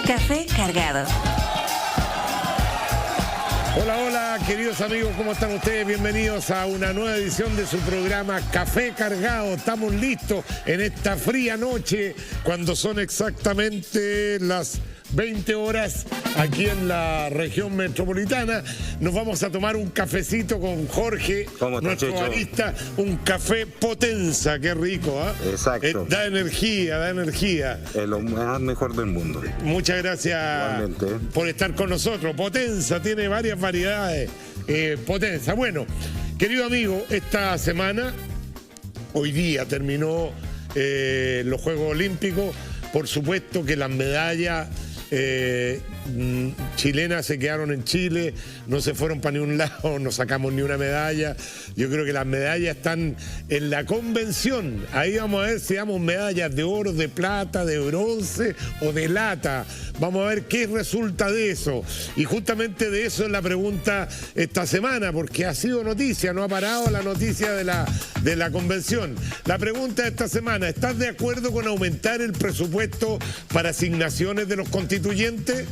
Café Cargado. Hola, hola, queridos amigos, ¿cómo están ustedes? Bienvenidos a una nueva edición de su programa Café Cargado. Estamos listos en esta fría noche, cuando son exactamente las 20 horas aquí en la región metropolitana. Nos vamos a tomar un cafecito con Jorge, nuestro barista, un café Potenza, qué rico, ¿eh? Exacto. Da energía, da energía. Es lo más mejor del mundo. Muchas gracias por estar con nosotros. Potenza tiene varias variedades. Potenza. Bueno, querido amigo, esta semana, hoy día terminó los Juegos Olímpicos. Por supuesto que las medallas chilenas se quedaron en Chile, no se fueron para ningún lado, no sacamos ni una medalla. Yo creo que las medallas están en la convención. Ahí vamos a ver si damos medallas de oro, de plata, de bronce o de lata. Vamos a ver qué resulta de eso. Y justamente de eso es la pregunta esta semana, porque ha sido noticia, no ha parado la noticia de la convención. La pregunta de esta semana: ¿estás de acuerdo con aumentar el presupuesto para asignaciones de los constituyentes?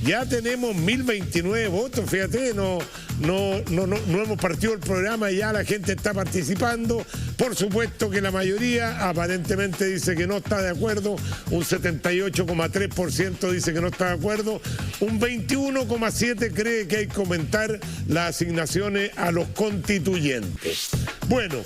Ya tenemos 1029 votos, fíjate, no hemos partido el programa y ya la gente está participando. Por supuesto que la mayoría aparentemente dice que no está de acuerdo, un 78,3% dice que no está de acuerdo, un 21,7% cree que hay que aumentar las asignaciones a los constituyentes. Bueno,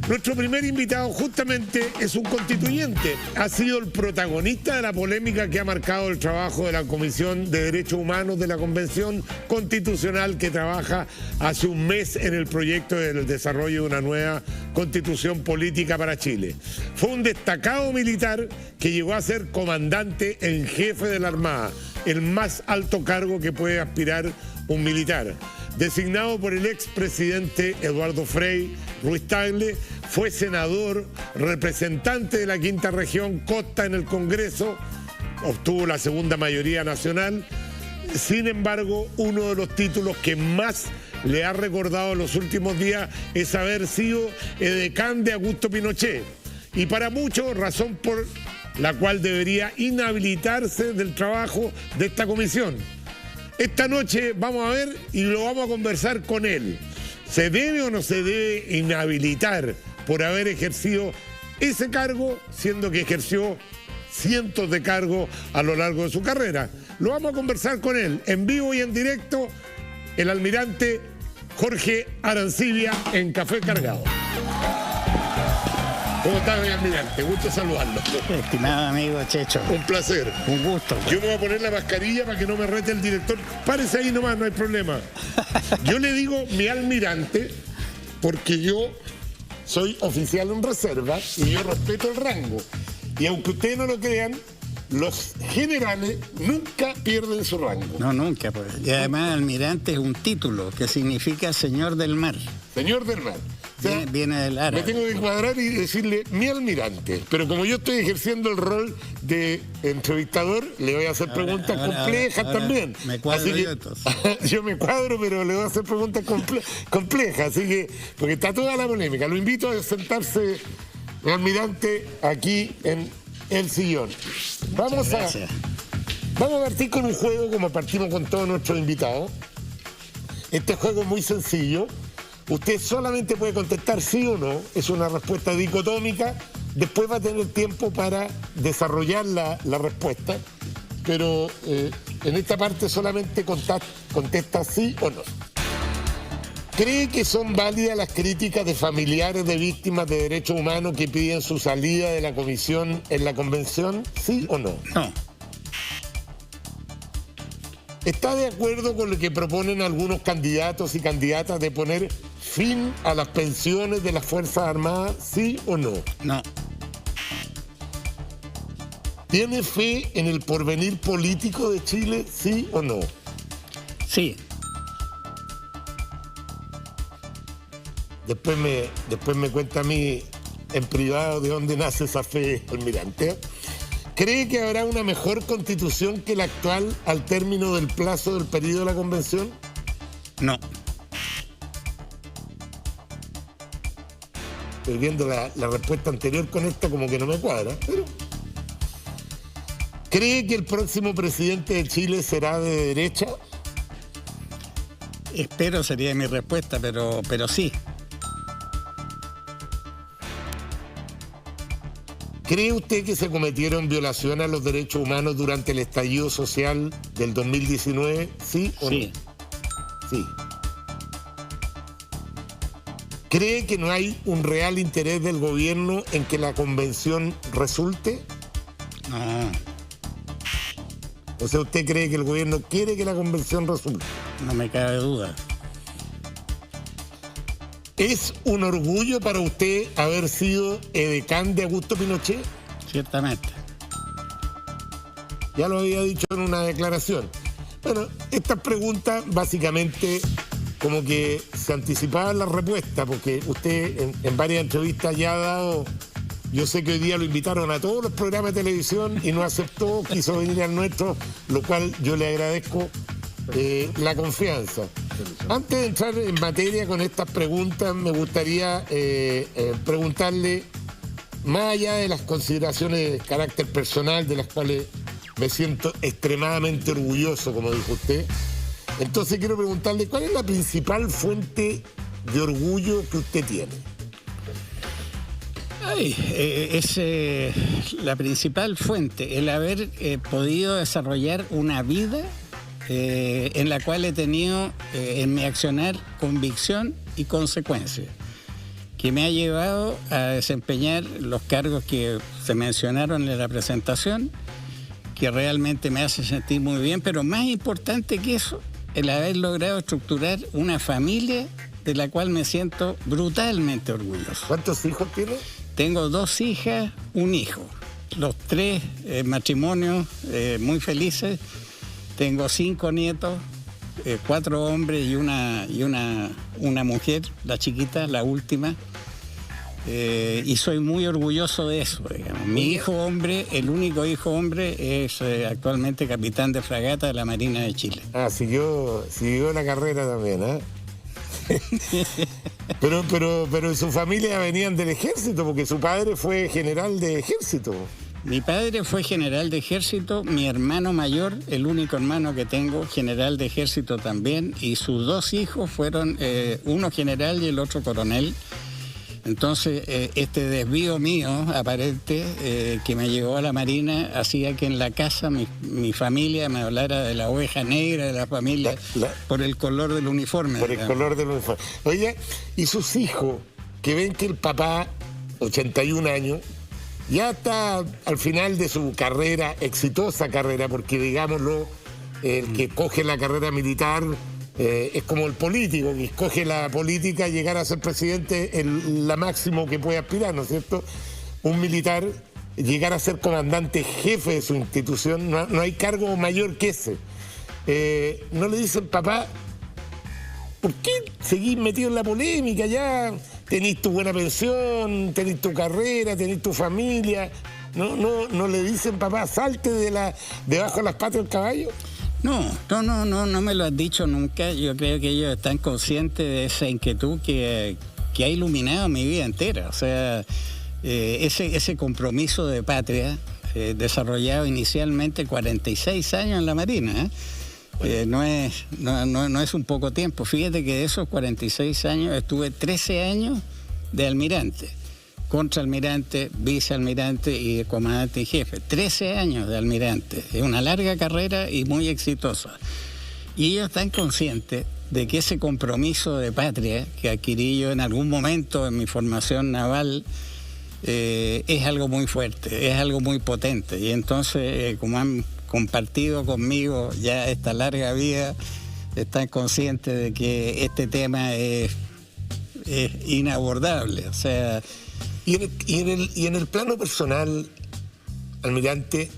nuestro primer invitado justamente es un constituyente. Ha sido el protagonista de la polémica que ha marcado el trabajo de la Comisión de Derechos Humanos de la Convención Constitucional, que trabaja hace un mes en el proyecto del desarrollo de una nueva constitución política para Chile. Fue un destacado militar que llegó a ser comandante en jefe de la Armada, el más alto cargo que puede aspirar un militar. Designado por el expresidente Eduardo Frei Ruiz-Tagle, fue senador, representante de la Quinta Región Costa en el Congreso, obtuvo la segunda mayoría nacional. Sin embargo, uno de los títulos que más le ha recordado en los últimos días es haber sido edecán de Augusto Pinochet. Y para muchos, razón por la cual debería inhabilitarse del trabajo de esta comisión. Esta noche vamos a ver y lo vamos a conversar con él. ¿Se debe o no se debe inhabilitar por haber ejercido ese cargo, siendo que ejerció cientos de cargos a lo largo de su carrera? Lo vamos a conversar con él, en vivo y en directo, el almirante Jorge Arancibia en Café Cargado. ¿Cómo estás, mi almirante? Gusto saludarlo. Estimado amigo Checho. Un placer. Un gusto. Yo me voy a poner la mascarilla para que no me rete el director. Párese ahí nomás, no hay problema. Yo le digo mi almirante porque yo soy oficial en reserva y yo respeto el rango. Y aunque ustedes no lo crean, los generales nunca pierden su rango. No, nunca. Pues. Y además almirante es un título que significa señor del mar. Señor del mar. O sea, viene del árabe. Me tengo que cuadrar y decirle mi almirante. Pero como yo estoy ejerciendo el rol de entrevistador, le voy a hacer preguntas complejas también. Me cuadro así que, yo entonces. Yo me cuadro, pero le voy a hacer preguntas complejas. Así que, porque está toda la polémica. Lo invito a sentarse, el almirante, aquí en el sillón. Vamos a partir con un juego como partimos con todos nuestros invitados. Este juego es muy sencillo. Usted solamente puede contestar sí o no, es una respuesta dicotómica. Después va a tener tiempo para desarrollar la respuesta, pero en esta parte solamente contesta sí o no. ¿Cree que son válidas las críticas de familiares de víctimas de derechos humanos que piden su salida de la comisión en la convención? ¿Sí o no? No. ¿Está de acuerdo con lo que proponen algunos candidatos y candidatas de poner fin a las pensiones de las Fuerzas Armadas? ¿Sí o no? No. ¿Tiene fe en el porvenir político de Chile? ¿Sí o no? Sí. Después me cuenta a mí en privado de dónde nace esa fe, almirante. ¿Cree que habrá una mejor constitución que la actual al término del plazo del periodo de la convención? No. Estoy viendo la respuesta anterior con esto como que no me cuadra, pero... ¿Cree que el próximo presidente de Chile será de derecha? Espero sería mi respuesta, pero sí. ¿Cree usted que se cometieron violaciones a los derechos humanos durante el estallido social del 2019? ¿Sí o Sí. no? Sí. ¿Cree que no hay un real interés del gobierno en que la convención resulte? No, O sea, ¿usted cree que el gobierno quiere que la convención resulte? no me cabe duda. ¿Es un orgullo para usted haber sido edecán de Augusto Pinochet? Ciertamente. Ya lo había dicho en una declaración. Bueno, estas preguntas básicamente como que se anticipaban la respuesta, porque usted en varias entrevistas ya ha dado... Yo sé que hoy día lo invitaron a todos los programas de televisión y no aceptó, quiso venir al nuestro, lo cual yo le agradezco la confianza. Antes de entrar en materia con estas preguntas, me gustaría preguntarle, más allá de las consideraciones de carácter personal, de las cuales me siento extremadamente orgulloso, como dijo usted, entonces quiero preguntarle, ¿cuál es la principal fuente de orgullo que usted tiene? Es la principal fuente, el haber podido desarrollar una vida en la cual he tenido en mi accionar convicción y consecuencia, que me ha llevado a desempeñar los cargos que se mencionaron en la presentación, que realmente me hace sentir muy bien, pero más importante que eso, el haber logrado estructurar una familia de la cual me siento brutalmente orgulloso. ¿Cuántos hijos tiene? Tengo 2 hijas, un hijo. Los 3 matrimonios muy felices. Tengo 5 nietos, 4 hombres y una mujer, la chiquita, la última. Y soy muy orgulloso de eso, digamos. Mi hijo hombre, el único hijo hombre, es actualmente capitán de fragata de la Marina de Chile. Ah, siguió la carrera también, ¿eh? Pero su familia venían del ejército, porque su padre fue general de ejército. Mi padre fue general de ejército, mi hermano mayor, el único hermano que tengo, general de ejército también, y sus 2 hijos fueron, uno general y el otro coronel. Entonces, este desvío mío aparente que me llevó a la Marina hacía que en la casa mi familia me hablara de la oveja negra de la familia por el color del uniforme. Por el color del uniforme. Oye, y sus hijos, que ven que el papá, 81 años, ya está al final de su carrera, exitosa carrera, porque digámoslo, el que coge la carrera militar... es como el político, que escoge la política, llegar a ser presidente, la máximo que puede aspirar, ¿no es cierto? Un militar, llegar a ser comandante jefe de su institución, no hay cargo mayor que ese. No le dicen, papá, ¿por qué seguís metido en la polémica? Ya tenés tu buena pensión, tenés tu carrera, tenés tu familia. No le dicen, papá, salte debajo de las patas del caballo. No me lo has dicho nunca. Yo creo que ellos están conscientes de esa inquietud que ha iluminado mi vida entera. O sea, ese compromiso de patria desarrollado inicialmente 46 años en la Marina, no es un poco tiempo. Fíjate que de esos 46 años estuve 13 años de almirante. Contraalmirante, vicealmirante y comandante y jefe. 13 años de almirante. Es una larga carrera y muy exitosa. Y ellos están conscientes de que ese compromiso de patria que adquirí yo en algún momento en mi formación naval es algo muy fuerte, es algo muy potente. Y entonces, como han compartido conmigo ya esta larga vida, están conscientes de que este tema es inabordable. O sea... Y en el plano personal, almirante,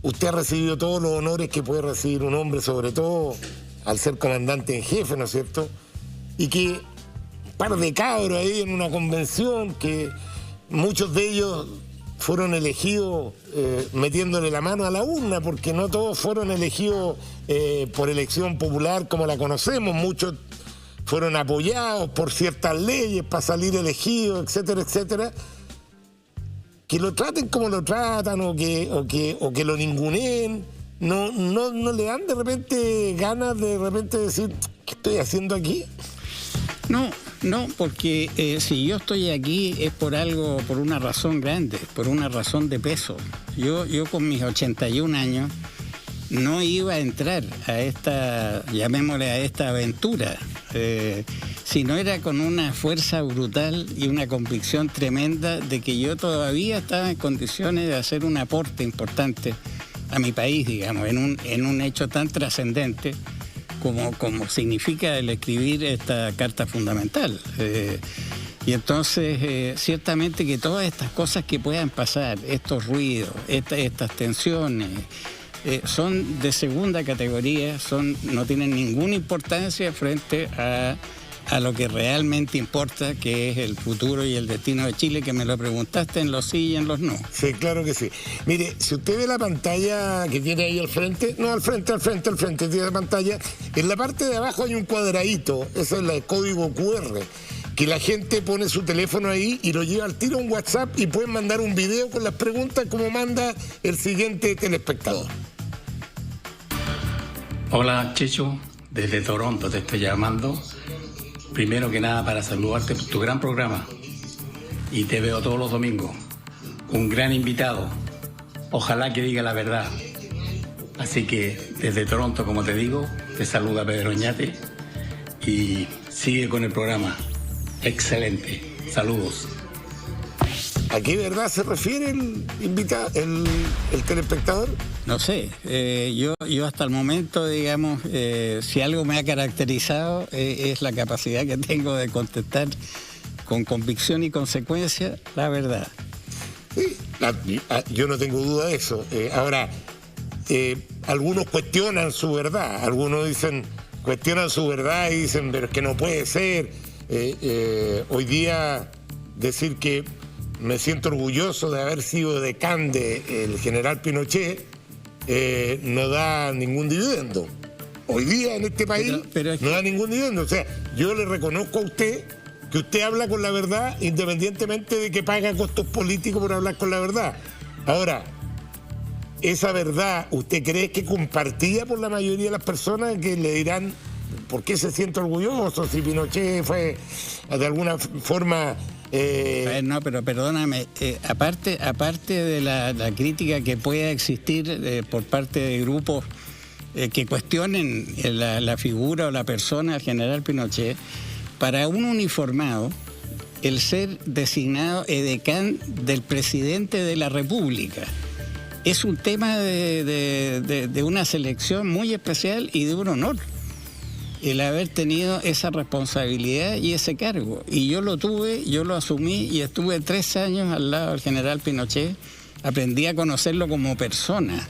usted ha recibido todos los honores que puede recibir un hombre, sobre todo al ser comandante en jefe, ¿no es cierto? Y que un par de cabros ahí en una convención, que muchos de ellos fueron elegidos metiéndole la mano a la urna, porque no todos fueron elegidos por elección popular como la conocemos, muchos fueron apoyados por ciertas leyes para salir elegidos, etcétera, etcétera. que lo traten como lo tratan o que lo ninguneen, no le dan de repente ganas de decir, ¿qué estoy haciendo aquí? No, porque si yo estoy aquí es por algo, por una razón grande, por una razón de peso. Yo con mis 81 años no iba a entrar a esta, llamémosle a esta aventura, si no era con una fuerza brutal y una convicción tremenda de que yo todavía estaba en condiciones de hacer un aporte importante a mi país, digamos, en un hecho tan trascendente como significa el escribir esta carta fundamental. Y entonces, ciertamente que todas estas cosas que puedan pasar, estos ruidos, estas tensiones, son de segunda categoría, no tienen ninguna importancia frente a lo que realmente importa, que es el futuro y el destino de Chile, que me lo preguntaste en los sí y en los no. Sí, claro que sí. Mire, si usted ve la pantalla que tiene ahí al frente, tiene la pantalla, en la parte de abajo hay un cuadradito, ese es el código QR, que la gente pone su teléfono ahí y lo lleva al tiro a un WhatsApp y pueden mandar un video con las preguntas como manda el siguiente telespectador. Hola, Checho, desde Toronto te estoy llamando. Primero que nada para saludarte por tu gran programa y te veo todos los domingos. Un gran invitado, ojalá que diga la verdad. Así que desde Toronto, como te digo, te saluda Pedro Oñate y sigue con el programa. Excelente, saludos. ¿A qué verdad se refiere el invitado, el telespectador? No sé, yo hasta el momento, digamos, si algo me ha caracterizado es la capacidad que tengo de contestar con convicción y consecuencia la verdad. Sí, yo no tengo duda de eso. Ahora, algunos cuestionan su verdad, algunos cuestionan su verdad y dicen, pero es que no puede ser. Hoy día decir que me siento orgulloso de haber sido decán del general Pinochet no da ningún dividendo. Hoy día en este país pero no da ningún dividendo. O sea, yo le reconozco a usted que usted habla con la verdad independientemente de que paga costos políticos por hablar con la verdad. Ahora, esa verdad, ¿usted cree que compartida por la mayoría de las personas que le dirán por qué se siente orgulloso si Pinochet fue de alguna forma... No, pero perdóname, aparte de la crítica que pueda existir por parte de grupos que cuestionen la figura o la persona del general Pinochet, para un uniformado, el ser designado edecán del presidente de la República es un tema de una selección muy especial y de un honor. El haber tenido esa responsabilidad y ese cargo. Y yo lo tuve, yo lo asumí y estuve 3 años al lado del general Pinochet. Aprendí a conocerlo como persona,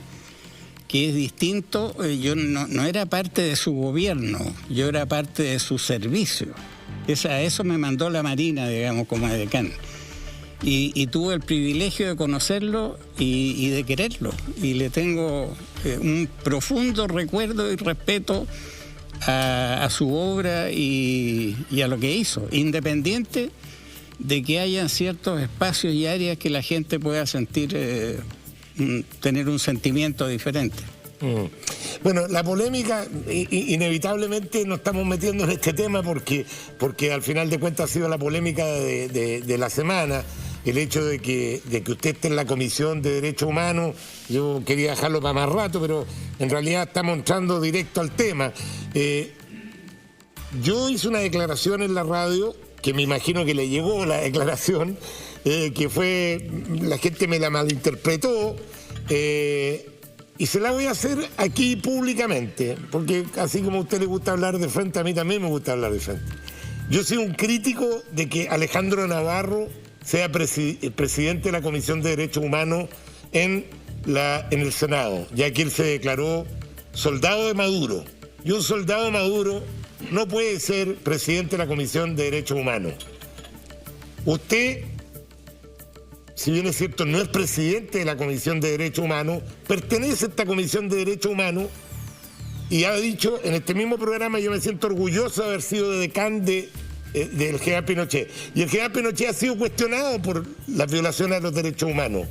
que es distinto. Yo no era parte de su gobierno, yo era parte de su servicio. A eso me mandó la Marina, digamos, como edecán. Y tuve el privilegio de conocerlo y de quererlo. Y le tengo un profundo recuerdo y respeto a su obra y a lo que hizo, independiente de que hayan ciertos espacios y áreas que la gente pueda sentir, tener un sentimiento diferente. Bueno, la polémica, inevitablemente nos estamos metiendo en este tema porque al final de cuentas ha sido la polémica de la semana. El hecho de que usted esté en la Comisión de Derechos Humanos, yo quería dejarlo para más rato, pero en realidad estamos entrando directo al tema. Yo hice una declaración en la radio, que me imagino que le llegó la declaración, que fue, la gente me la malinterpretó, y se la voy a hacer aquí públicamente, porque así como a usted le gusta hablar de frente, a mí también me gusta hablar de frente. Yo soy un crítico de que Alejandro Navarro sea presidente de la Comisión de Derechos Humanos en el Senado, ya que él se declaró soldado de Maduro. Y un soldado de Maduro no puede ser presidente de la Comisión de Derechos Humanos. Usted, si bien es cierto, no es presidente de la Comisión de Derechos Humanos, pertenece a esta Comisión de Derechos Humanos y ha dicho en este mismo programa: yo me siento orgulloso de haber sido decán de del general Pinochet. Y el general Pinochet ha sido cuestionado por las violaciones a los derechos humanos.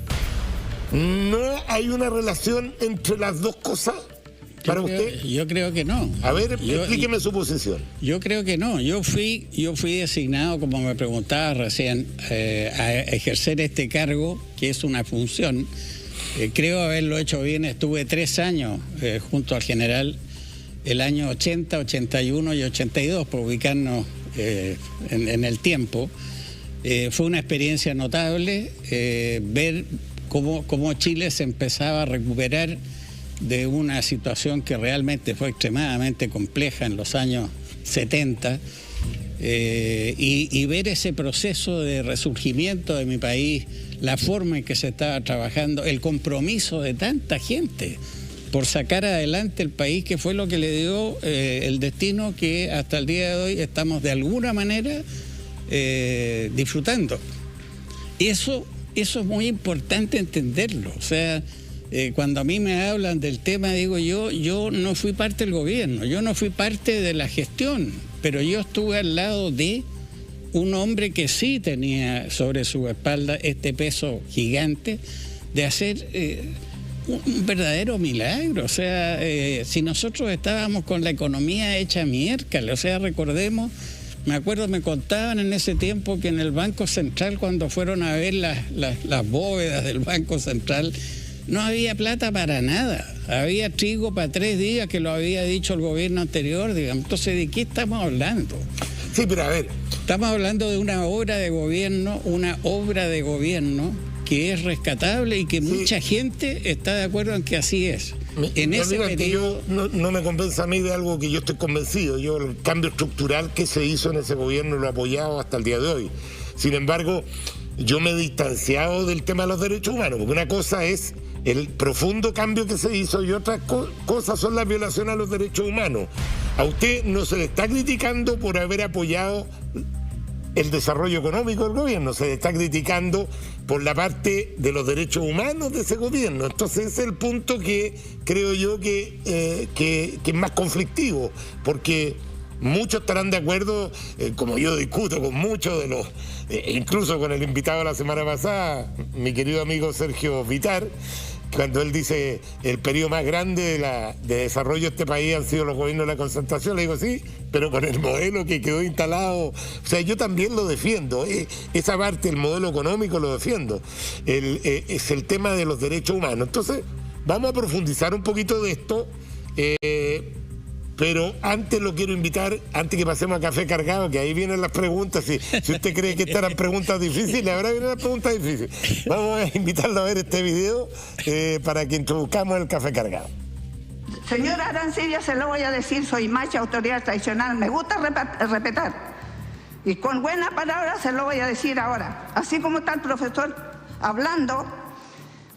¿No hay una relación entre las dos cosas para usted? Yo creo que no. A ver, explíqueme su posición. Yo creo que no. Yo fui designado, como me preguntaba recién, a ejercer este cargo, que es una función. Creo haberlo hecho bien. Estuve 3 años junto al general, el año 80, 81 y 82, por ubicarnos en el tiempo. Fue una experiencia notable ver cómo Chile se empezaba a recuperar de una situación que realmente fue extremadamente compleja en los años 70, y ver ese proceso de resurgimiento de mi país, la forma en que se estaba trabajando, el compromiso de tanta gente por sacar adelante el país, que fue lo que le dio el destino que hasta el día de hoy estamos de alguna manera disfrutando. Eso es muy importante entenderlo. O sea, cuando a mí me hablan del tema, digo, yo no fui parte del gobierno, yo no fui parte de la gestión, pero yo estuve al lado de un hombre que sí tenía sobre su espalda este peso gigante de hacer un verdadero milagro. O sea, si nosotros estábamos con la economía hecha miércoles, o sea, recordemos, me acuerdo, me contaban en ese tiempo que en el Banco Central, cuando fueron a ver las bóvedas del Banco Central, no había plata para nada. Había trigo para 3 días, que lo había dicho el gobierno anterior, digamos. Entonces, ¿de qué estamos hablando? Sí, pero a ver. Estamos hablando de una obra de gobierno que es rescatable y que mucha gente está de acuerdo en que así es. En ese periodo... no me convence a mí de algo que yo estoy convencido. Yo el cambio estructural que se hizo en ese gobierno lo he apoyado hasta el día de hoy. Sin embargo, yo me he distanciado del tema de los derechos humanos, porque una cosa es el profundo cambio que se hizo y otras cosas son las violaciones a los derechos humanos. A usted no se le está criticando por haber apoyado el desarrollo económico del gobierno, se le está criticando por la parte de los derechos humanos de ese gobierno. Entonces ese es el punto que creo yo que es más conflictivo, porque muchos estarán de acuerdo, como yo discuto con muchos de los, incluso con el invitado de la semana pasada, mi querido amigo Sergio Vitar, cuando él dice el periodo más grande de desarrollo de este país han sido los gobiernos de la concertación, le digo sí, pero con el modelo que quedó instalado, o sea, yo también lo defiendo, esa parte del modelo económico lo defiendo, es el tema de los derechos humanos. Entonces, vamos a profundizar un poquito de esto, pero antes lo quiero invitar, antes que pasemos a Café Cargado, que ahí vienen las preguntas. Si usted cree que estas eran preguntas difíciles, ahora vienen las preguntas difíciles. Vamos a invitarlo a ver este video para que introduzcamos el Café Cargado. Señora Arancibia, se lo voy a decir, soy macha, autoridad tradicional, me gusta respetar. Y con buena palabra se lo voy a decir ahora. Así como está el profesor hablando,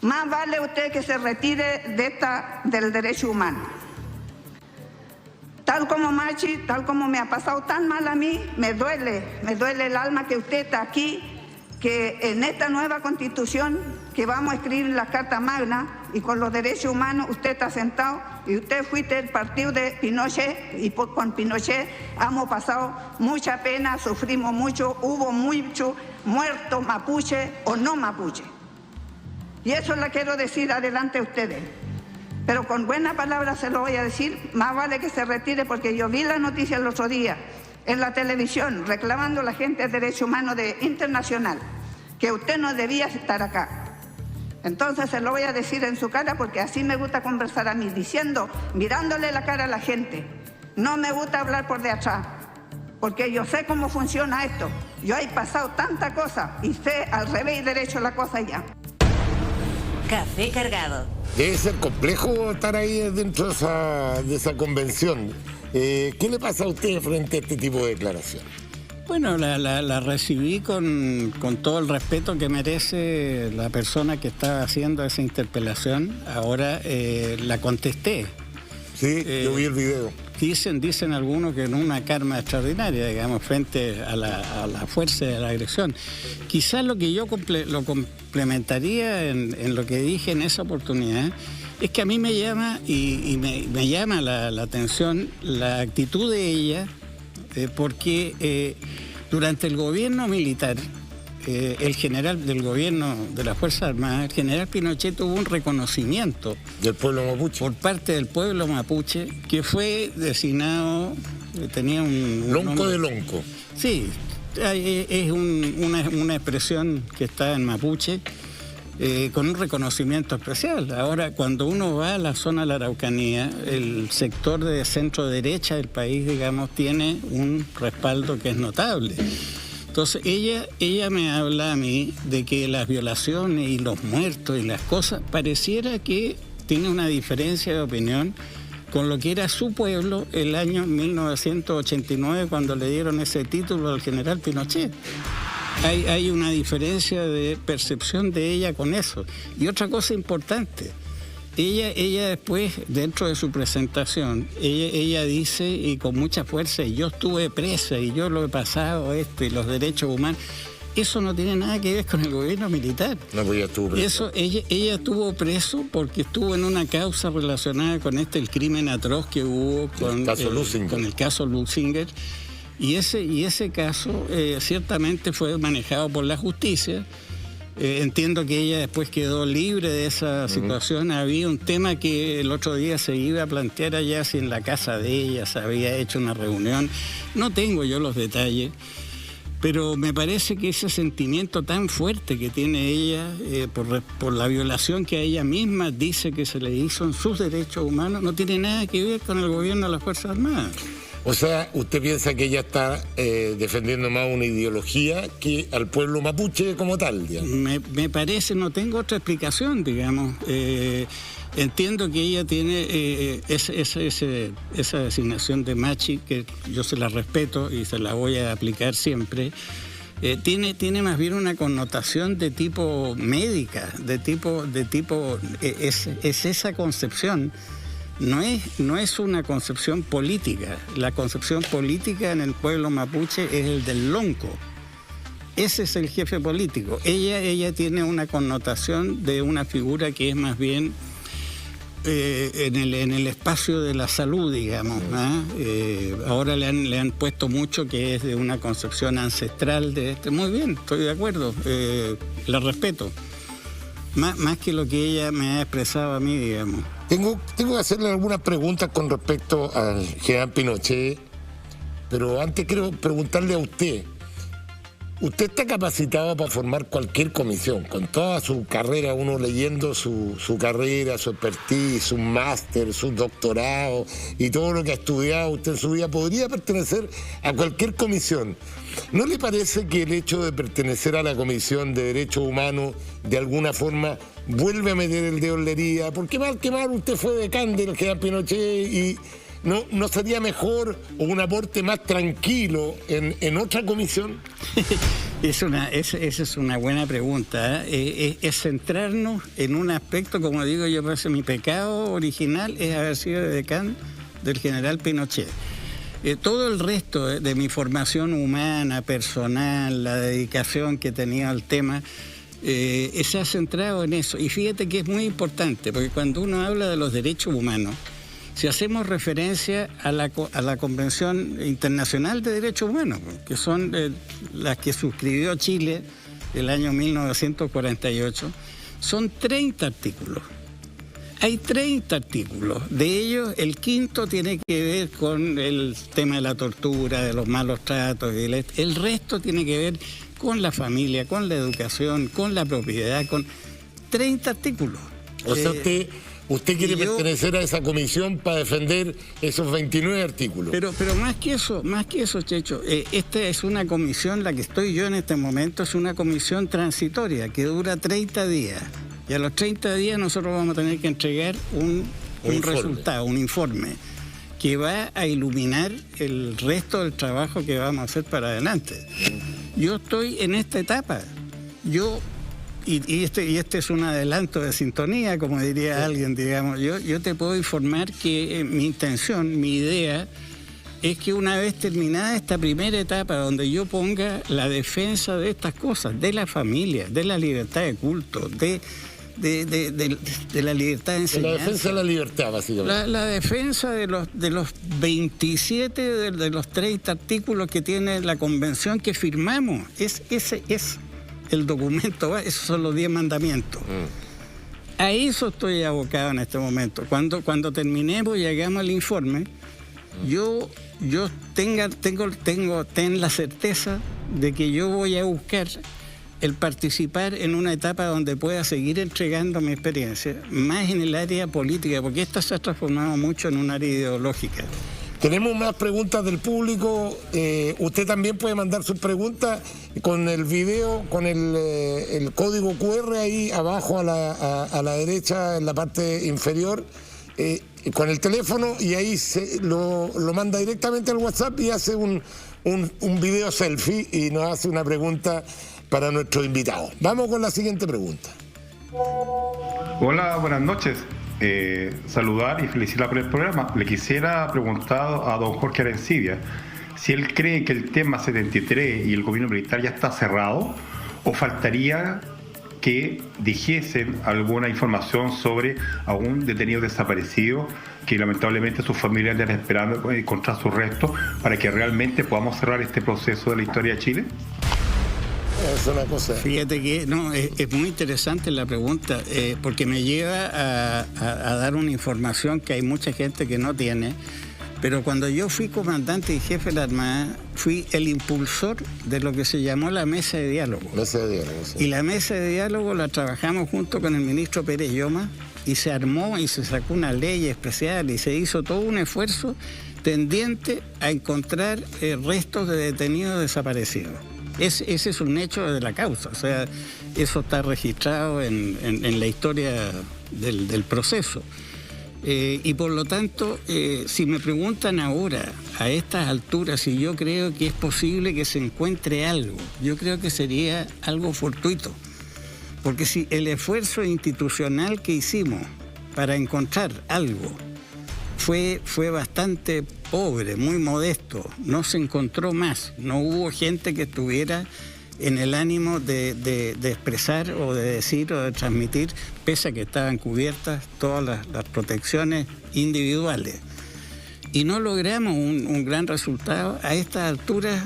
más vale usted que se retire del derecho humano. Tal como Machi, tal como me ha pasado tan mal a mí, me duele el alma que usted está aquí, que en esta nueva constitución que vamos a escribir en la Carta Magna y con los derechos humanos, usted está sentado y usted fuiste del partido de Pinochet y con Pinochet hemos pasado mucha pena, sufrimos mucho, hubo mucho muertos mapuche o no mapuche. Y eso le quiero decir adelante a ustedes. Pero con buena palabra se lo voy a decir, más vale que se retire, porque yo vi la noticia el otro día en la televisión reclamando a la gente de derechos humanos internacional, que usted no debía estar acá. Entonces se lo voy a decir en su cara, porque así me gusta conversar a mí, diciendo, mirándole la cara a la gente. No me gusta hablar por de atrás, porque yo sé cómo funciona esto. Yo he pasado tanta cosa y sé al revés y derecho la cosa ya. Café Cargado. Debe ser complejo estar ahí dentro de esa convención. ¿Qué le pasa a usted frente a este tipo de declaración? Bueno, la recibí con todo el respeto que merece la persona que estaba haciendo esa interpelación. Ahora la contesté. Sí, yo vi el video. Dicen algunos que en una karma extraordinaria, digamos, frente a la fuerza de la agresión. Quizás lo que yo lo complementaría en lo que dije en esa oportunidad es que a mí me llama me llama la atención la actitud de ella, porque Durante el gobierno militar, el general del gobierno de las Fuerzas Armadas, el general Pinochet, tuvo un reconocimiento Del pueblo mapuche. por parte del pueblo mapuche, que fue designado, tenía un Lonco nombre. de lonco. Sí, es una expresión que está en mapuche, con un reconocimiento especial. Ahora, cuando uno va a la zona de la Araucanía, el sector de centro-derecha del país, digamos, tiene un respaldo que es notable. Entonces, ella me habla a mí de que las violaciones y los muertos y las cosas, pareciera que tiene una diferencia de opinión con lo que era su pueblo el año 1989, cuando le dieron ese título al general Pinochet. Hay una diferencia de percepción de ella con eso. Y otra cosa importante, ella después, dentro de su presentación, ella dice, y con mucha fuerza, yo estuve presa y yo lo he pasado y los derechos humanos. Eso no tiene nada que ver con el gobierno militar. No, pues ya estuvo preso. Eso, ella estuvo preso porque estuvo en una causa relacionada con el crimen atroz que hubo con el caso Lusinger. Y ese caso ciertamente fue manejado por la justicia. Entiendo que ella después quedó libre de esa situación. Había un tema que el otro día se iba a plantear allá, si en la casa de ella se había hecho una reunión. No tengo yo los detalles, pero me parece que ese sentimiento tan fuerte que tiene ella por la violación que a ella misma dice que se le hizo en sus derechos humanos no tiene nada que ver con el gobierno de las Fuerzas Armadas. O sea, ¿usted piensa que ella está defendiendo más una ideología que al pueblo mapuche como tal, digamos? Me parece, no tengo otra explicación, digamos. Entiendo que ella tiene esa designación de machi, que yo se la respeto y se la voy a aplicar siempre. Tiene más bien una connotación de tipo médica, es esa concepción. No es una concepción política. La concepción política en el pueblo mapuche es el del lonco. Ese es el jefe político. Ella tiene una connotación de una figura que es más bien en el espacio de la salud, digamos. Ahora le han puesto mucho que es de una concepción ancestral de Muy bien, estoy de acuerdo. La respeto. Más que lo que ella me ha expresado a mí, digamos. Tengo que hacerle algunas preguntas con respecto al general Pinochet, pero antes quiero preguntarle a usted. Usted está capacitado para formar cualquier comisión, con toda su carrera, uno leyendo su carrera, su expertise, su máster, su doctorado y todo lo que ha estudiado usted en su vida, podría pertenecer a cualquier comisión. ¿No le parece que el hecho de pertenecer a la Comisión de Derechos Humanos de alguna forma vuelve a meter el dedo en la herida? Porque mal que mal usted fue decán del general Pinochet y ¿no sería mejor o un aporte más tranquilo en otra comisión? Esa es una buena pregunta. Es centrarnos en un aspecto, como digo yo, parece mi pecado original es haber sido decán del general Pinochet. Todo el resto de mi formación humana, personal, la dedicación que tenía al tema, se ha centrado en eso. Y fíjate que es muy importante, porque cuando uno habla de los derechos humanos, si hacemos referencia a la Convención Internacional de Derechos Humanos, que son las que suscribió Chile el año 1948, son 30 artículos. Hay 30 artículos. De ellos, el quinto tiene que ver con el tema de la tortura, de los malos tratos. El resto tiene que ver con la familia, con la educación, con la propiedad, con 30 artículos. O sea, usted quiere pertenecer a esa comisión para defender esos 29 artículos. Pero más que eso, Checho, esta es una comisión, la que estoy yo en este momento, es una comisión transitoria que dura 30 días. Y a los 30 días nosotros vamos a tener que entregar un resultado, un informe, que va a iluminar el resto del trabajo que vamos a hacer para adelante. Yo estoy en esta etapa. Y este es un adelanto de sintonía, como diría alguien, digamos. Yo te puedo informar que mi intención, mi idea, es que una vez terminada esta primera etapa, donde yo ponga la defensa de estas cosas, de la familia, de la libertad de culto, de de la libertad de enseñanza. La defensa de la libertad, básicamente. La defensa de los 27 de los 30 artículos que tiene la convención que firmamos. Ese es el documento, esos son los 10 mandamientos. A eso estoy abocado en este momento. Cuando terminemos y hagamos el informe, yo ten la certeza de que yo voy a buscar el participar en una etapa donde pueda seguir entregando mi experiencia, más en el área política, porque esta se ha transformado mucho en un área ideológica. Tenemos más preguntas del público. Usted también puede mandar sus preguntas con el video, con el código QR ahí abajo a la derecha, en la parte inferior, con el teléfono, y ahí lo manda directamente al WhatsApp y hace un video selfie y nos hace una pregunta para nuestro invitado. Vamos con la siguiente pregunta. Hola, buenas noches. Saludar y felicitar por el programa. Le quisiera preguntar a don Jorge Arancibia si él cree que el tema 73 y el gobierno militar ya está cerrado, o faltaría que dijesen alguna información sobre algún detenido desaparecido que lamentablemente sus familias están esperando encontrar sus restos, para que realmente podamos cerrar este proceso de la historia de Chile. Es una cosa. Fíjate que es muy interesante la pregunta, porque me lleva a dar una información que hay mucha gente que no tiene. Pero cuando yo fui comandante y jefe de la Armada, fui el impulsor de lo que se llamó la mesa de diálogo. Mesa de diálogo, sí. Y la mesa de diálogo la trabajamos junto con el ministro Pérez Lloma, y se armó y se sacó una ley especial y se hizo todo un esfuerzo tendiente a encontrar restos de detenidos desaparecidos. Ese es un hecho de la causa, o sea, eso está registrado en la historia del proceso. Y por lo tanto, si me preguntan ahora, a estas alturas, si yo creo que es posible que se encuentre algo, yo creo que sería algo fortuito. Porque si el esfuerzo institucional que hicimos para encontrar algo fue bastante pobre, muy modesto, no se encontró más, no hubo gente que estuviera en el ánimo de expresar o de decir o de transmitir, pese a que estaban cubiertas todas las protecciones individuales. Y no logramos un gran resultado. A estas alturas,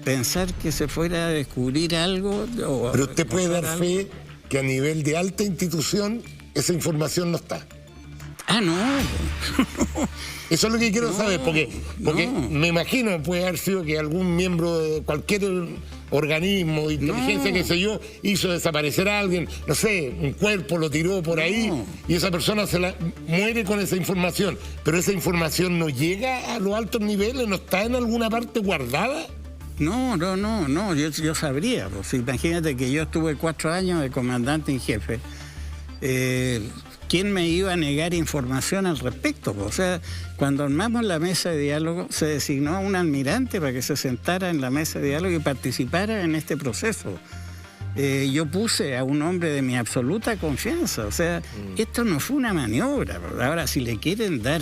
pensar que se fuera a descubrir algo... Pero usted puede dar fe que a nivel de alta institución esa información no está. Ah, no. Eso es lo que quiero saber, porque me imagino puede haber sido que algún miembro de cualquier organismo, inteligencia, qué sé yo, hizo desaparecer a alguien, no sé, un cuerpo lo tiró por ahí y esa persona muere con esa información, pero esa información no llega a los altos niveles, no está en alguna parte guardada. No, yo sabría. Pues, imagínate que yo estuve 4 años de comandante en jefe. ¿Quién me iba a negar información al respecto? O sea, cuando armamos la mesa de diálogo, se designó a un almirante para que se sentara en la mesa de diálogo y participara en este proceso. Yo puse a un hombre de mi absoluta confianza. O sea, esto no fue una maniobra. Ahora, si le quieren dar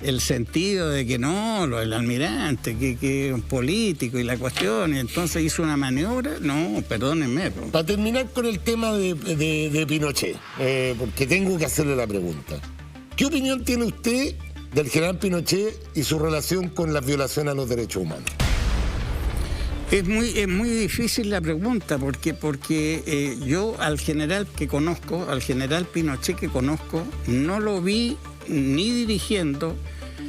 el sentido de que no, lo del almirante, que es un político y la cuestión, y entonces hizo una maniobra, no, perdónenme. Para terminar con el tema de Pinochet, porque tengo que hacerle la pregunta. ¿Qué opinión tiene usted del general Pinochet y su relación con la violación a los derechos humanos? Es muy difícil la pregunta, porque yo al general Pinochet que conozco, no lo vi ni dirigiendo,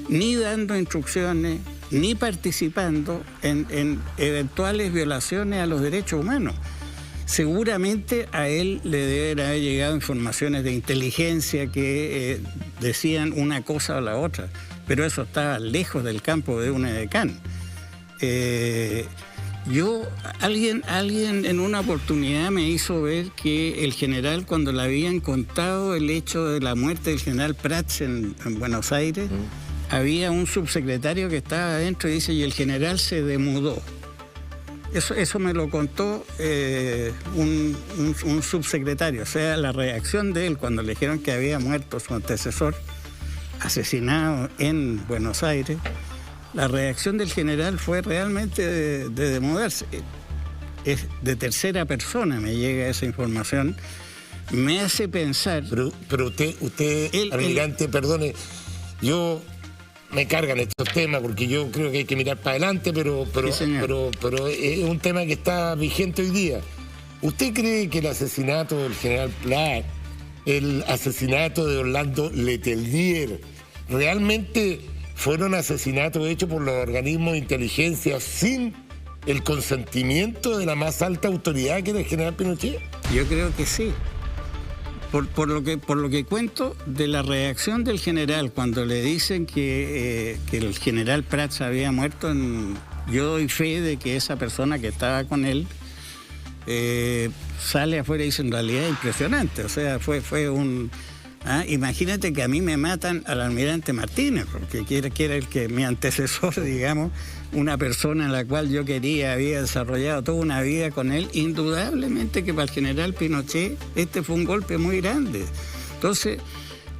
ni dando instrucciones, ni participando en eventuales violaciones a los derechos humanos. Seguramente a él le deben haber llegado informaciones de inteligencia que decían una cosa o la otra, pero eso estaba lejos del campo de un edecán. Alguien en una oportunidad me hizo ver que el general, cuando le habían contado el hecho de la muerte del general Prats en Buenos Aires, había un subsecretario que estaba adentro y dice, y el general se demudó. Eso me lo contó un subsecretario. O sea, la reacción de él cuando le dijeron que había muerto su antecesor, asesinado en Buenos Aires, la reacción del general fue realmente de demudarse. Es de tercera persona me llega esa información. me hace pensar... Pero usted almirante, perdone, yo me cargan estos temas porque yo creo que hay que mirar para adelante, pero es un tema que está vigente hoy día. ¿Usted cree que el asesinato del general Prat, el asesinato de Orlando Letelier, realmente fueron asesinatos hechos por los organismos de inteligencia sin el consentimiento de la más alta autoridad que era el general Pinochet? Yo creo que sí. Por lo que cuento de la reacción del general cuando le dicen que el general Prats había muerto, yo doy fe de que esa persona que estaba con él sale afuera y dice, en realidad es impresionante. O sea, fue un... imagínate que a mí me matan al almirante Martínez, porque era el que mi antecesor, digamos, una persona en la cual yo había desarrollado toda una vida con él. Indudablemente que para el general Pinochet este fue un golpe muy grande. Entonces,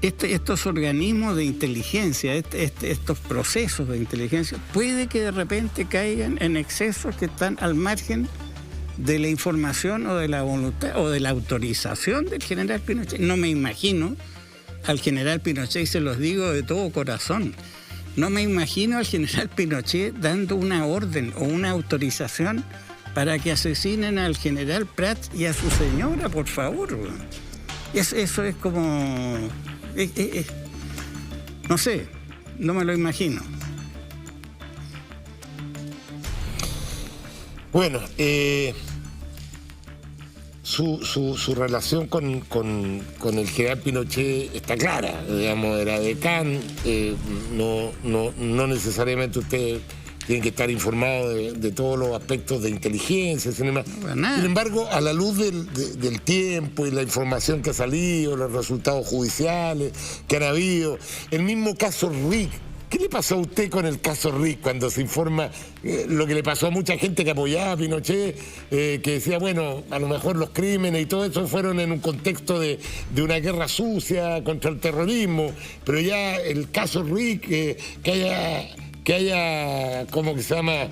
estos organismos de inteligencia, estos procesos de inteligencia, puede que de repente caigan en excesos que están al margen de la información o de la voluntad o de la autorización del general Pinochet. No me imagino al general Pinochet, y se los digo de todo corazón, no me imagino al general Pinochet dando una orden o una autorización para que asesinen al general Prats y a su señora, por favor. Eso es como... no sé, no me lo imagino. Bueno, su relación con el general Pinochet está clara, digamos, era decán, no necesariamente usted tiene que estar informado de todos los aspectos de inteligencia, sin embargo, a la luz del tiempo y la información que ha salido, los resultados judiciales que han habido, el mismo caso Rick. ¿Qué le pasó a usted con el caso Rick cuando se informa lo que le pasó a mucha gente que apoyaba a Pinochet, que decía, bueno, a lo mejor los crímenes y todo eso fueron en un contexto de una guerra sucia contra el terrorismo, pero ya el caso Rick, que haya, ¿cómo que se llama?,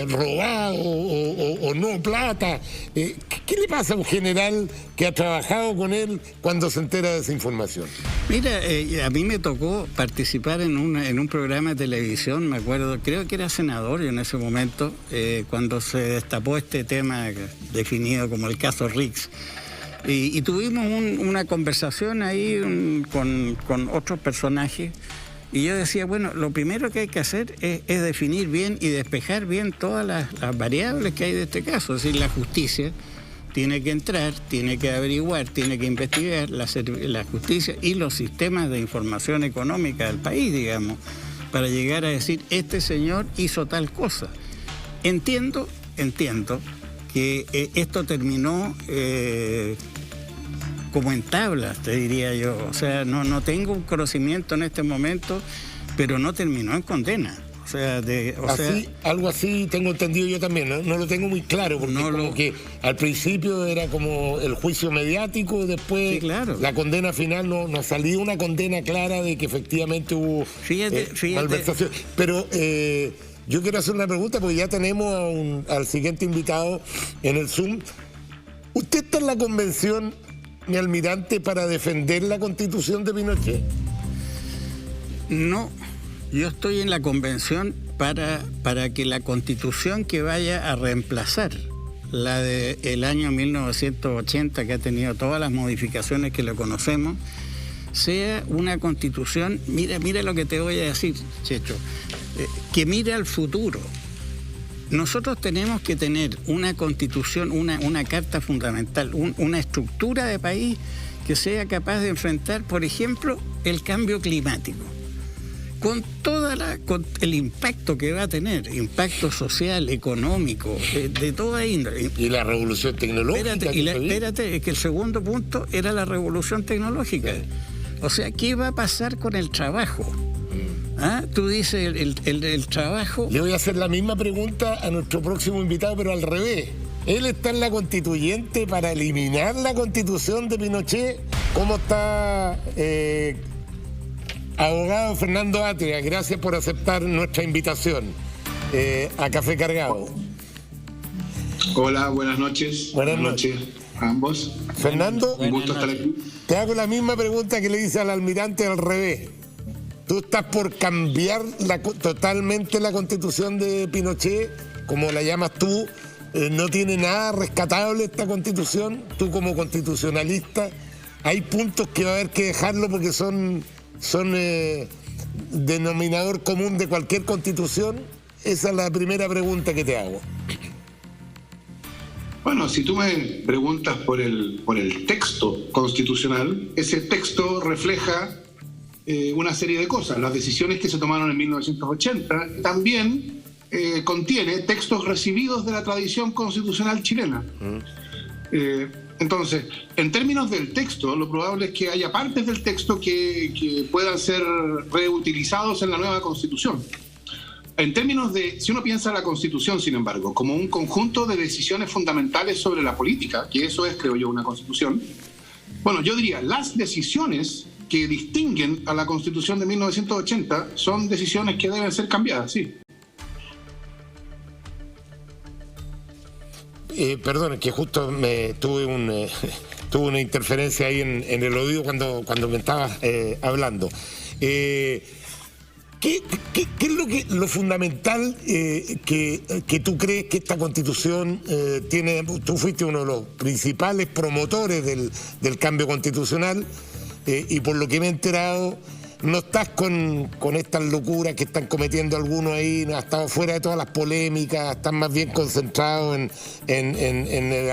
robado o no plata. ¿Qué le pasa a un general que ha trabajado con él cuando se entera de esa información? Mira, a mí me tocó participar en un programa de televisión, me acuerdo, creo que era senador yo en ese momento, cuando se destapó este tema definido como el caso Riggs. Y tuvimos una conversación ahí con otros personajes. Y yo decía, bueno, lo primero que hay que hacer es definir bien y despejar bien todas las variables que hay de este caso. Es decir, la justicia tiene que entrar, tiene que averiguar, tiene que investigar, la justicia y los sistemas de información económica del país, digamos, para llegar a decir, este señor hizo tal cosa. Entiendo que esto terminó... como en tablas, te diría yo. O sea, no tengo un conocimiento en este momento, pero no terminó en condena. O sea, algo así tengo entendido yo también, no lo tengo muy claro, porque que al principio era como el juicio mediático, después sí, claro, la condena final no salió una condena clara de que efectivamente hubo malversación. Pero yo quiero hacer una pregunta, porque ya tenemos al siguiente invitado en el Zoom. ¿Usted está en la convención, mi almirante, para defender la Constitución de Pinochet? No, yo estoy en la convención para que la Constitución que vaya a reemplazar la del año 1980, que ha tenido todas las modificaciones que lo conocemos, sea una Constitución, mira lo que te voy a decir, Checho, que mire al futuro. Nosotros tenemos que tener una constitución, una carta fundamental, una estructura de país que sea capaz de enfrentar, por ejemplo, el cambio climático, con el impacto que va a tener, impacto social, económico, de toda índole. Y la revolución tecnológica. Espérate, es que el segundo punto era la revolución tecnológica. Sí. O sea, ¿qué va a pasar con el trabajo? Tú dices el trabajo... Le voy a hacer la misma pregunta a nuestro próximo invitado, pero al revés. Él está en la constituyente para eliminar la Constitución de Pinochet. ¿Cómo está, abogado Fernando Atria? Gracias por aceptar nuestra invitación a Café Cargado. Hola, buenas noches. Buenas noches. a ambos. Fernando, Un gusto estar aquí. te hago la misma pregunta que le hice al almirante al revés. ¿Tú estás por cambiar totalmente la constitución de Pinochet, como la llamas tú? ¿No tiene nada rescatable esta constitución? Tú como constitucionalista, ¿hay puntos que va a haber que dejarlo porque son denominador común de cualquier constitución? Esa es la primera pregunta que te hago. Bueno, si tú me preguntas por el texto constitucional, ese texto refleja una serie de cosas. Las decisiones que se tomaron en 1980 también contiene textos recibidos de la tradición constitucional chilena. Entonces, en términos del texto, lo probable es que haya partes del texto que puedan ser reutilizados en la nueva Constitución. En términos de, si uno piensa la Constitución, sin embargo, como un conjunto de decisiones fundamentales sobre la política, que eso es, creo yo, una Constitución, bueno, yo diría, las decisiones que distinguen a la Constitución de 1980 son decisiones que deben ser cambiadas, sí. Perdón, que justo tuve una interferencia ahí en el oído cuando me estabas hablando. ¿Qué es lo fundamental que tú crees que esta Constitución tiene? Tú fuiste uno de los principales promotores del cambio constitucional y por lo que me he enterado, no estás con estas locuras que están cometiendo algunos ahí, no has estado fuera de todas las polémicas, estás más bien concentrado en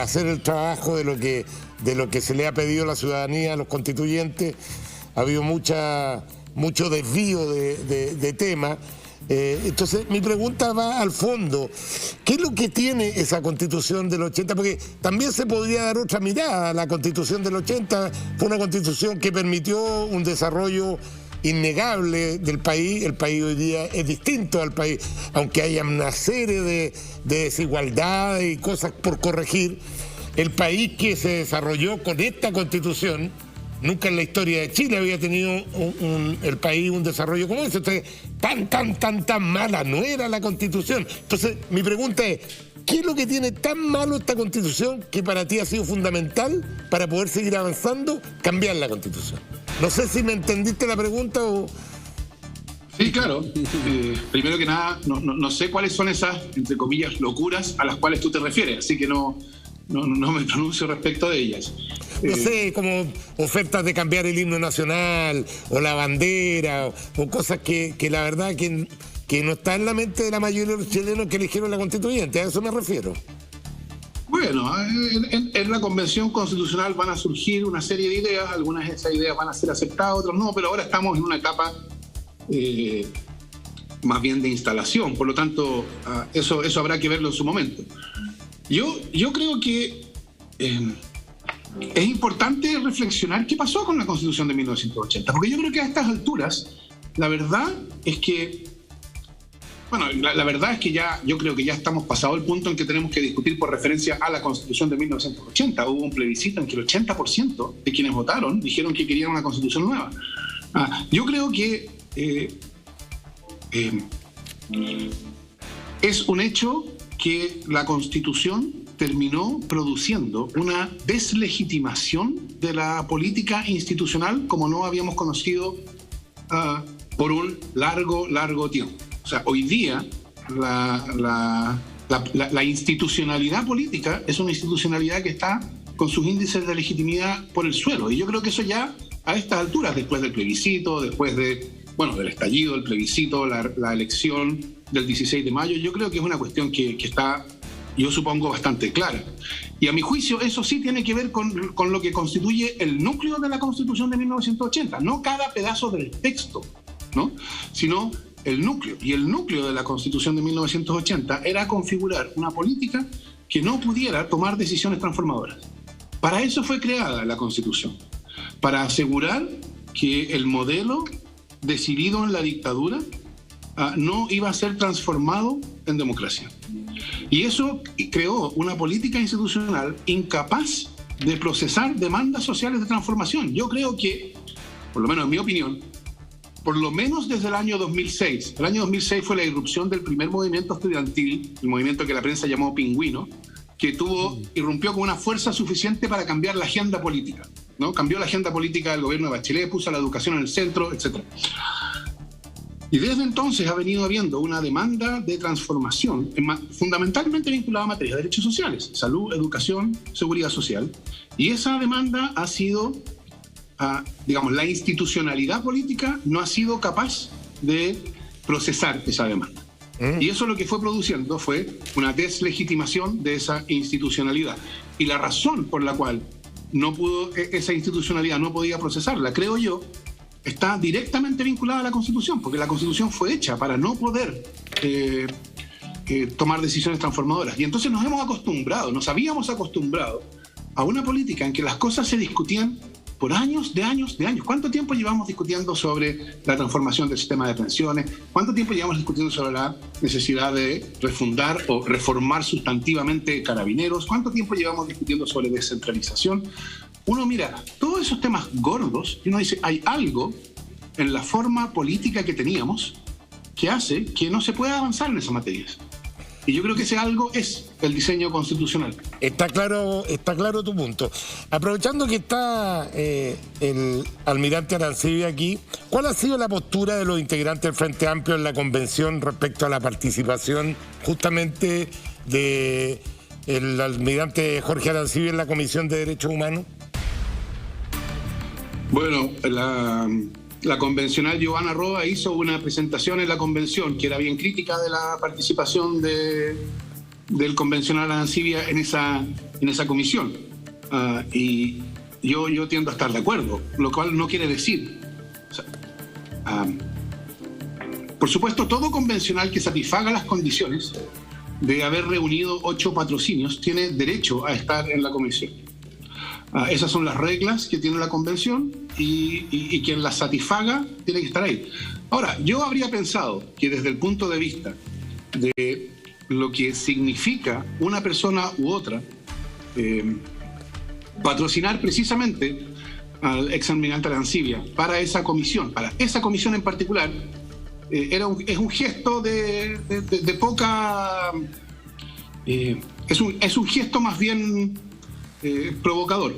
hacer el trabajo de lo que se le ha pedido a la ciudadanía, a los constituyentes. Ha habido mucho desvío de temas. Entonces mi pregunta va al fondo. ¿Qué es lo que tiene esa Constitución del 80? Porque también se podría dar otra mirada. La Constitución del 80 fue una Constitución que permitió un desarrollo innegable del país. El país hoy día es distinto al país, aunque haya una serie de desigualdades y cosas por corregir. El país que se desarrolló con esta Constitución, nunca en la historia de Chile había tenido el país un desarrollo como ese. Entonces, tan mala no era la Constitución. Entonces, mi pregunta es, ¿qué es lo que tiene tan malo esta Constitución que para ti ha sido fundamental para poder seguir avanzando, cambiar la Constitución? No sé si me entendiste la pregunta o... Sí, claro. Primero que nada, no sé cuáles son esas, entre comillas, locuras a las cuales tú te refieres, así que no me pronuncio respecto de ellas. No sé, como ofertas de cambiar el himno nacional o la bandera o cosas que la verdad que no está en la mente de la mayoría de los chilenos que eligieron la constituyente, a eso me refiero. Bueno, en la Convención Constitucional van a surgir una serie de ideas, algunas de esas ideas van a ser aceptadas, otras no, pero ahora estamos en una etapa más bien de instalación, por lo tanto, eso habrá que verlo en su momento. Yo creo que es importante reflexionar qué pasó con la Constitución de 1980, porque yo creo que a estas alturas, la verdad es que, bueno, la verdad es que yo creo que ya estamos pasado el punto en que tenemos que discutir por referencia a la Constitución de 1980. Hubo un plebiscito en que el 80% de quienes votaron dijeron que querían una Constitución nueva. Yo creo que es un hecho que la Constitución terminó produciendo una deslegitimación de la política institucional como no habíamos conocido por un largo tiempo. O sea, hoy día la institucionalidad política es una institucionalidad que está con sus índices de legitimidad por el suelo. Y yo creo que eso ya a estas alturas, después del plebiscito, después del estallido, el plebiscito, la elección del 16 de mayo, yo creo que es una cuestión que está, yo supongo, bastante clara. Y a mi juicio eso sí tiene que ver con lo que constituye el núcleo de la Constitución de 1980, no cada pedazo del texto, ¿no? Sino el núcleo. Y el núcleo de la Constitución de 1980 era configurar una política que no pudiera tomar decisiones transformadoras. Para eso fue creada la Constitución, para asegurar que el modelo decidido en la dictadura no iba a ser transformado en democracia. Y eso creó una política institucional incapaz de procesar demandas sociales de transformación. Yo creo que, por lo menos en mi opinión, por lo menos desde el año 2006, el año 2006 fue la irrupción del primer movimiento estudiantil, el movimiento que la prensa llamó Pingüino, que irrumpió con una fuerza suficiente para cambiar la agenda política, ¿no? Cambió la agenda política del gobierno de Bachelet, puso a la educación en el centro, etc. Y desde entonces ha venido habiendo una demanda de transformación, fundamentalmente vinculada a materias de derechos sociales, salud, educación, seguridad social. Y esa demanda ha sido, digamos, la institucionalidad política no ha sido capaz de procesar esa demanda. Y eso lo que fue produciendo fue una deslegitimación de esa institucionalidad. Y la razón por la cual esa institucionalidad no podía procesarla, creo yo, está directamente vinculada a la Constitución, porque la Constitución fue hecha para no poder tomar decisiones transformadoras. Y entonces nos habíamos acostumbrado a una política en que las cosas se discutían por años. ¿Cuánto tiempo llevamos discutiendo sobre la transformación del sistema de pensiones? ¿Cuánto tiempo llevamos discutiendo sobre la necesidad de refundar o reformar sustantivamente Carabineros? ¿Cuánto tiempo llevamos discutiendo sobre descentralización? Uno mira todos esos temas gordos y uno dice, hay algo en la forma política que teníamos que hace que no se pueda avanzar en esas materias. Y yo creo que ese algo es el diseño constitucional. Está claro tu punto. Aprovechando que está el almirante Arancibia aquí, ¿cuál ha sido la postura de los integrantes del Frente Amplio en la convención respecto a la participación justamente del almirante Jorge Arancibia en la Comisión de Derechos Humanos? Bueno, la convencional Giovanna Roa hizo una presentación en la convención que era bien crítica de la participación del convencional Arancibia en esa comisión. Y yo tiendo a estar de acuerdo, lo cual no quiere decir... por supuesto, todo convencional que satisfaga las condiciones de haber reunido 8 patrocinios tiene derecho a estar en la comisión. Esas son las reglas que tiene la convención y quien las satisfaga tiene que estar ahí. Ahora, yo habría pensado que desde el punto de vista de lo que significa una persona u otra, patrocinar precisamente al exalmirante Arancibia para esa comisión en particular, es un gesto de poca... es un gesto más bien provocador.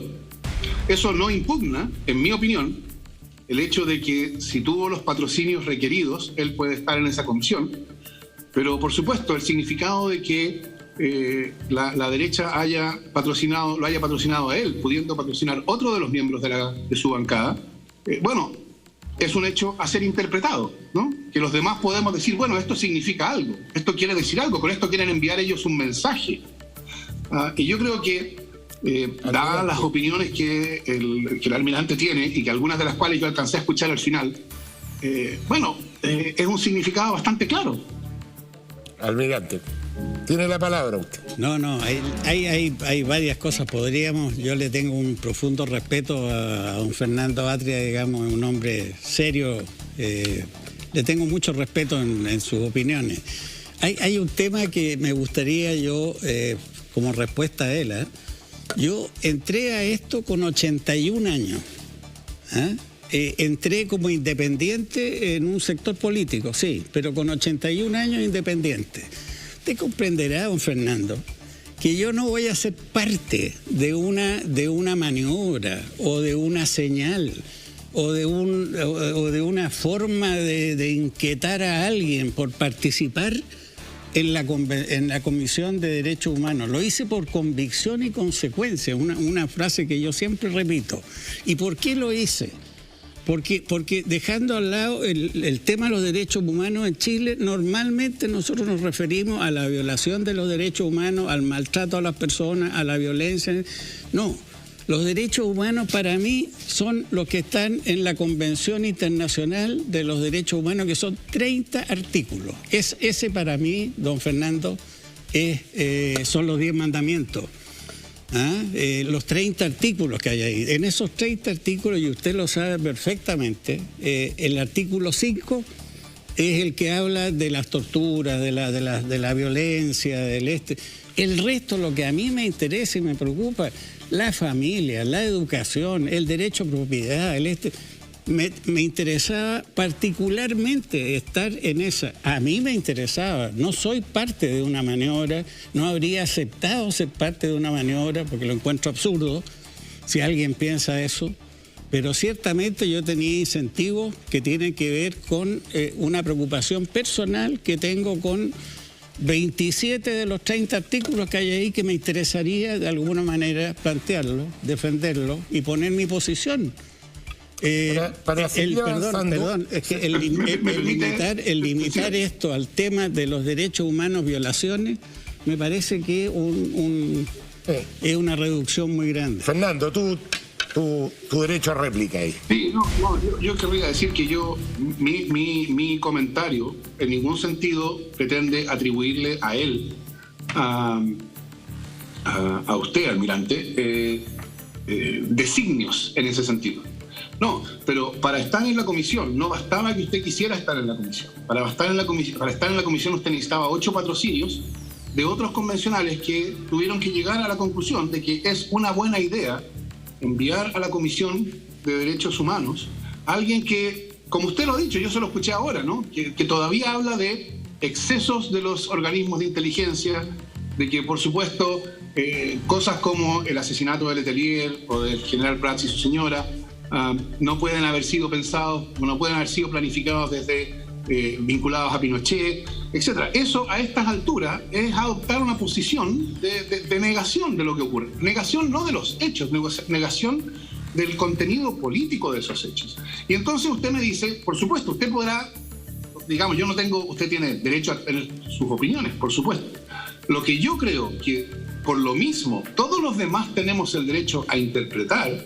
Eso no impugna, en mi opinión, el hecho de que si tuvo los patrocinios requeridos, él puede estar en esa comisión, pero por supuesto el significado de que la derecha lo haya patrocinado a él, pudiendo patrocinar otro de los miembros de su bancada, bueno, es un hecho a ser interpretado, ¿no? Que los demás podemos decir, bueno, esto significa algo, esto quiere decir algo, con esto quieren enviar ellos un mensaje. Y yo creo que dadas las opiniones que el almirante tiene y que algunas de las cuales yo alcancé a escuchar al final, es un significado bastante claro. Almirante, tiene la palabra usted. No, hay varias cosas. Yo le tengo un profundo respeto a don Fernando Atria, digamos, un hombre serio. Le tengo mucho respeto en sus opiniones. Hay un tema que me gustaría yo, como respuesta a él, yo entré a esto con 81 años. Entré como independiente en un sector político, sí, pero con 81 años independiente. Usted comprenderá, don Fernando, que yo no voy a ser parte de una maniobra o de una señal o de una forma de inquietar a alguien por participar en la Comisión de Derechos Humanos. Lo hice por convicción y consecuencia, una frase que yo siempre repito. ¿Y por qué lo hice? Porque dejando al lado el tema de los derechos humanos en Chile, normalmente nosotros nos referimos a la violación de los derechos humanos, al maltrato a las personas, a la violencia. No, los derechos humanos para mí son los que están en la Convención Internacional de los Derechos Humanos, que son 30 artículos. Ese para mí, don Fernando, son los 10 mandamientos. Los 30 artículos que hay ahí. En esos 30 artículos, y usted lo sabe perfectamente, el artículo 5 es el que habla de las torturas, de la violencia, El resto, lo que a mí me interesa y me preocupa, la familia, la educación, el derecho a propiedad, me interesaba particularmente estar en esa. A mí me interesaba, no soy parte de una maniobra, no habría aceptado ser parte de una maniobra porque lo encuentro absurdo si alguien piensa eso, pero ciertamente yo tenía incentivos que tienen que ver con una preocupación personal que tengo con 27 de los 30 artículos que hay ahí que me interesaría de alguna manera plantearlo, defenderlo y poner mi posición. Para seguir perdón, es que el limitar esto al tema de los derechos humanos, violaciones, me parece que es una reducción muy grande. Fernando, tu derecho a réplica ahí. Sí, yo querría decir que mi comentario en ningún sentido pretende atribuirle a él, a usted, almirante, designios en ese sentido. No, pero para estar en la comisión no bastaba que usted quisiera estar en la comisión. Para estar en la comisión usted necesitaba 8 patrocinios de otros convencionales que tuvieron que llegar a la conclusión de que es una buena idea enviar a la Comisión de Derechos Humanos a alguien que, como usted lo ha dicho, yo se lo escuché ahora, ¿no? Que todavía habla de excesos de los organismos de inteligencia, de que, por supuesto, cosas como el asesinato de Letelier o del general Prats y su señora no pueden haber sido pensados, no pueden haber sido planificados desde vinculados a Pinochet, etc. Eso a estas alturas es adoptar una posición de negación de lo que ocurre. Negación no de los hechos, negación del contenido político de esos hechos. Y entonces usted me dice, por supuesto, usted podrá, digamos, usted tiene derecho a tener sus opiniones, por supuesto. Lo que yo creo que, por lo mismo, todos los demás tenemos el derecho a interpretar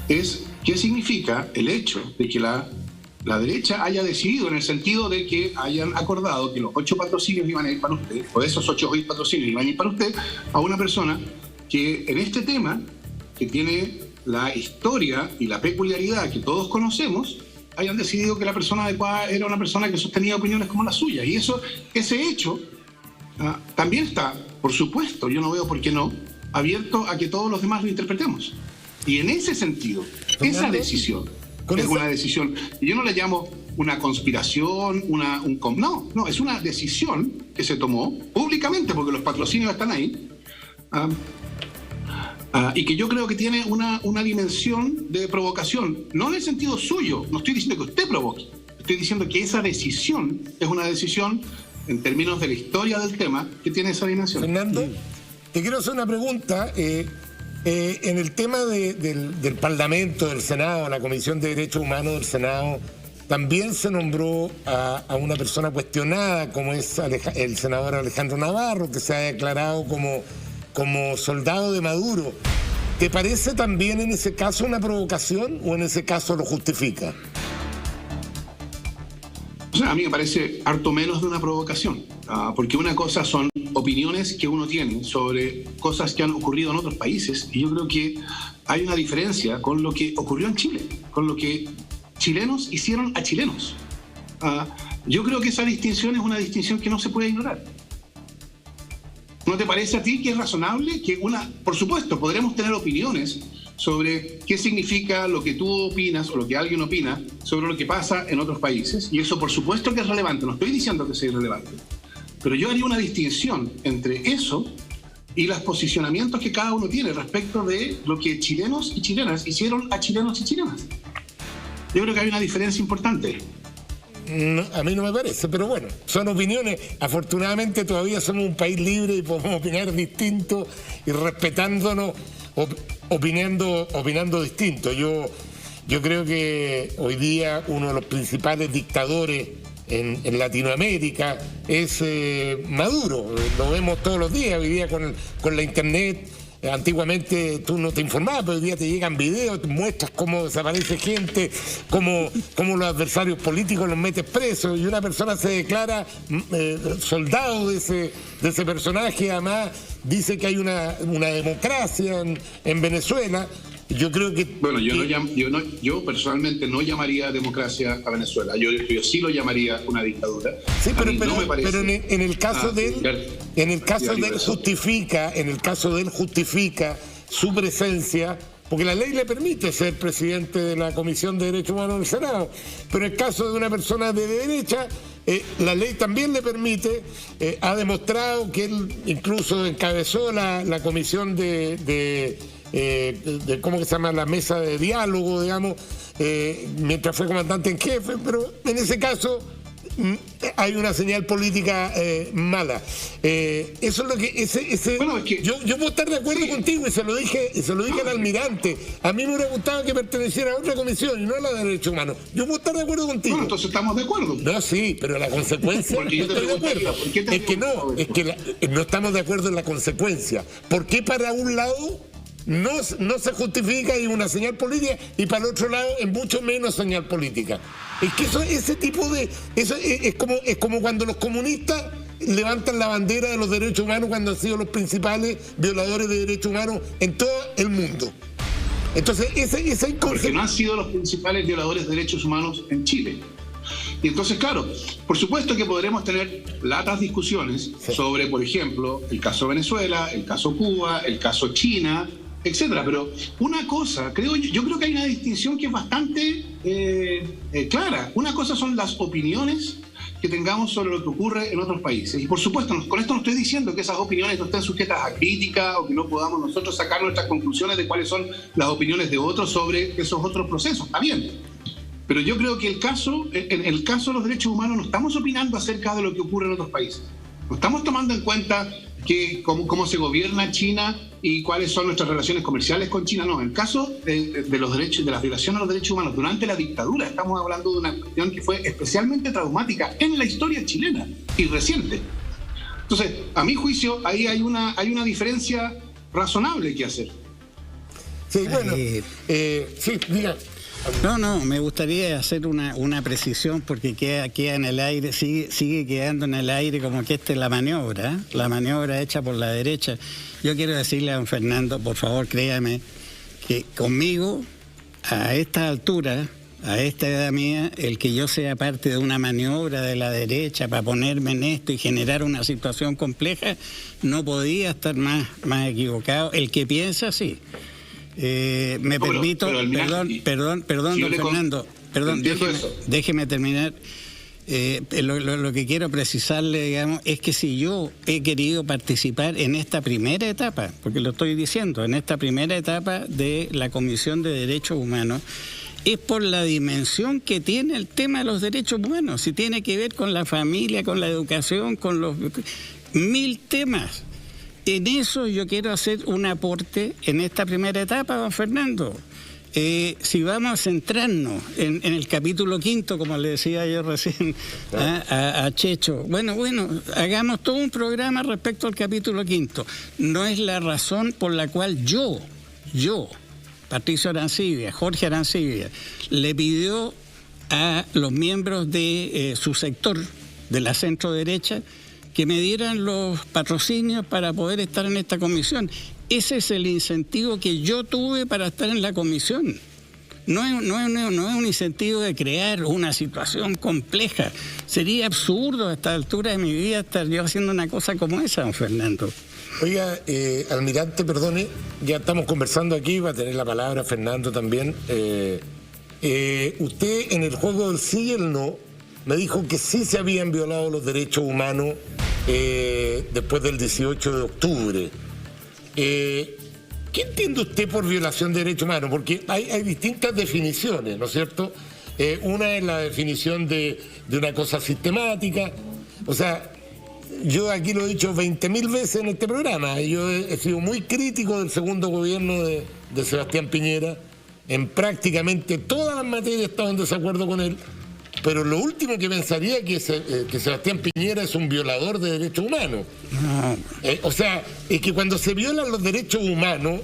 es qué significa el hecho de que la derecha haya decidido, en el sentido de que hayan acordado que los 8 patrocinios iban a ir para usted, o esos 8 patrocinios iban a ir para usted, a una persona que en este tema, que tiene la historia y la peculiaridad que todos conocemos, hayan decidido que la persona adecuada era una persona que sostenía opiniones como la suya. Y ese hecho también está, por supuesto, yo no veo por qué no, abierto a que todos los demás lo interpretemos. Y en ese sentido, esa decisión es una decisión, yo no la llamo una conspiración, no, es una decisión que se tomó públicamente, porque los patrocinios están ahí, y que yo creo que tiene una dimensión de provocación, no en el sentido suyo, no estoy diciendo que usted provoque, estoy diciendo que esa decisión es una decisión, en términos de la historia del tema, que tiene esa dimensión. Fernando, te quiero hacer una pregunta. En el tema del Parlamento, del Senado, la Comisión de Derechos Humanos del Senado, también se nombró a una persona cuestionada, como es el senador Alejandro Navarro, que se ha declarado como soldado de Maduro. ¿Te parece también en ese caso una provocación o en ese caso lo justifica? O sea, a mí me parece harto menos de una provocación, porque una cosa son opiniones que uno tiene sobre cosas que han ocurrido en otros países, y yo creo que hay una diferencia con lo que ocurrió en Chile, con lo que chilenos hicieron a chilenos. Yo creo que esa distinción es una distinción que no se puede ignorar. ¿No te parece a ti que es razonable que por supuesto, podremos tener opiniones sobre qué significa lo que tú opinas o lo que alguien opina sobre lo que pasa en otros países, y eso por supuesto que es relevante, no estoy diciendo que sea irrelevante, pero yo haría una distinción entre eso y los posicionamientos que cada uno tiene respecto de lo que chilenos y chilenas hicieron a chilenos y chilenas. Yo creo que hay una diferencia importante. No, a mí no me parece, pero bueno, son opiniones. Afortunadamente todavía somos un país libre y podemos opinar distinto y respetándonos, opinando distinto. Yo creo que hoy día uno de los principales dictadores en Latinoamérica es Maduro. Lo vemos todos los días, hoy día con la internet. Antiguamente tú no te informabas, pero hoy día te llegan videos, muestras cómo desaparece gente, cómo los adversarios políticos los metes presos, y una persona se declara soldado de ese personaje. Además dice que hay una democracia en Venezuela. Yo creo que... Bueno, yo personalmente no llamaría democracia a Venezuela. Yo sí lo llamaría una dictadura. Sí, pero en el caso de él, justifica su presencia porque la ley le permite ser presidente de la Comisión de Derechos Humanos del Senado, pero en el caso de una persona de derecha, la ley también le permite, ha demostrado que él incluso encabezó la comisión de ¿cómo que se llama? La mesa de diálogo, digamos, mientras fue comandante en jefe, pero en ese caso hay una señal política mala. Eso es lo que bueno, es que yo puedo estar de acuerdo contigo, y se lo dije al almirante. A mí me hubiera gustado que perteneciera a otra comisión y no a la de derechos humanos. Yo puedo estar de acuerdo contigo. Bueno, entonces estamos de acuerdo. No, sí, pero la consecuencia no estoy de acuerdo. Es que no estamos de acuerdo en la consecuencia. ¿Por qué para un lado no se justifica y una señal política, y para el otro lado es mucho menos señal política? Es que ese tipo de... Eso es como cuando los comunistas levantan la bandera de los derechos humanos cuando han sido los principales violadores de derechos humanos en todo el mundo. Entonces, porque no han sido los principales violadores de derechos humanos en Chile. Y entonces, claro, por supuesto que podremos tener latas discusiones sobre, por ejemplo, el caso Venezuela, el caso Cuba, el caso China, etcétera, pero una cosa, yo creo que hay una distinción que es bastante clara. Una cosa son las opiniones que tengamos sobre lo que ocurre en otros países. Y por supuesto, con esto no estoy diciendo que esas opiniones no estén sujetas a crítica o que no podamos nosotros sacar nuestras conclusiones de cuáles son las opiniones de otros sobre esos otros procesos. Está bien. Pero yo creo que en el caso de los derechos humanos no estamos opinando acerca de lo que ocurre en otros países. No estamos tomando en cuenta cómo se gobierna China y cuáles son nuestras relaciones comerciales con China. No, en el caso de los derechos, de las violaciones a los derechos humanos durante la dictadura, estamos hablando de una cuestión que fue especialmente traumática en la historia chilena y reciente. Entonces, a mi juicio, ahí hay una diferencia razonable que hacer. Sí, bueno, sí, diga. No, me gustaría hacer una precisión, porque queda en el aire, sigue quedando en el aire como que esta es la maniobra hecha por la derecha. Yo quiero decirle a don Fernando, por favor, créame, que conmigo, a esta altura, a esta edad mía, el que yo sea parte de una maniobra de la derecha para ponerme en esto y generar una situación compleja, no podía estar más equivocado. El que piensa así. Permito, perdón, don Fernando, déjeme terminar. Lo que quiero precisarle, digamos, es que si yo he querido participar en esta primera etapa, porque lo estoy diciendo, en esta primera etapa de la Comisión de Derechos Humanos, es por la dimensión que tiene el tema de los derechos humanos, si tiene que ver con la familia, con la educación, con los 1000 temas. En eso yo quiero hacer un aporte en esta primera etapa, don Fernando. Si vamos a centrarnos en el capítulo 5, como le decía yo recién a Checho, bueno, hagamos todo un programa respecto al capítulo 5. No es la razón por la cual yo, Patricio Arancibia, Jorge Arancibia, le pidió a los miembros de su sector, de la centro derecha, que me dieran los patrocinios para poder estar en esta comisión. Ese es el incentivo que yo tuve para estar en la comisión. No es un incentivo de crear una situación compleja. Sería absurdo a esta altura de mi vida estar yo haciendo una cosa como esa, don Fernando. Oiga, almirante, perdone, ya estamos conversando aquí, va a tener la palabra Fernando también. Usted en el juego del sí y el no me dijo que sí se habían violado los derechos humanos después del 18 de octubre. ¿Qué entiende usted por violación de derechos humanos? Porque hay distintas definiciones, ¿no es cierto? Una es la definición de una cosa sistemática. O sea, yo aquí lo he dicho 20.000 veces en este programa. Yo he sido muy crítico del segundo gobierno de Sebastián Piñera. En prácticamente todas las materias estaba en desacuerdo con él. Pero lo último que pensaría es que Sebastián Piñera es un violador de derechos humanos. O sea, es que cuando se violan los derechos humanos,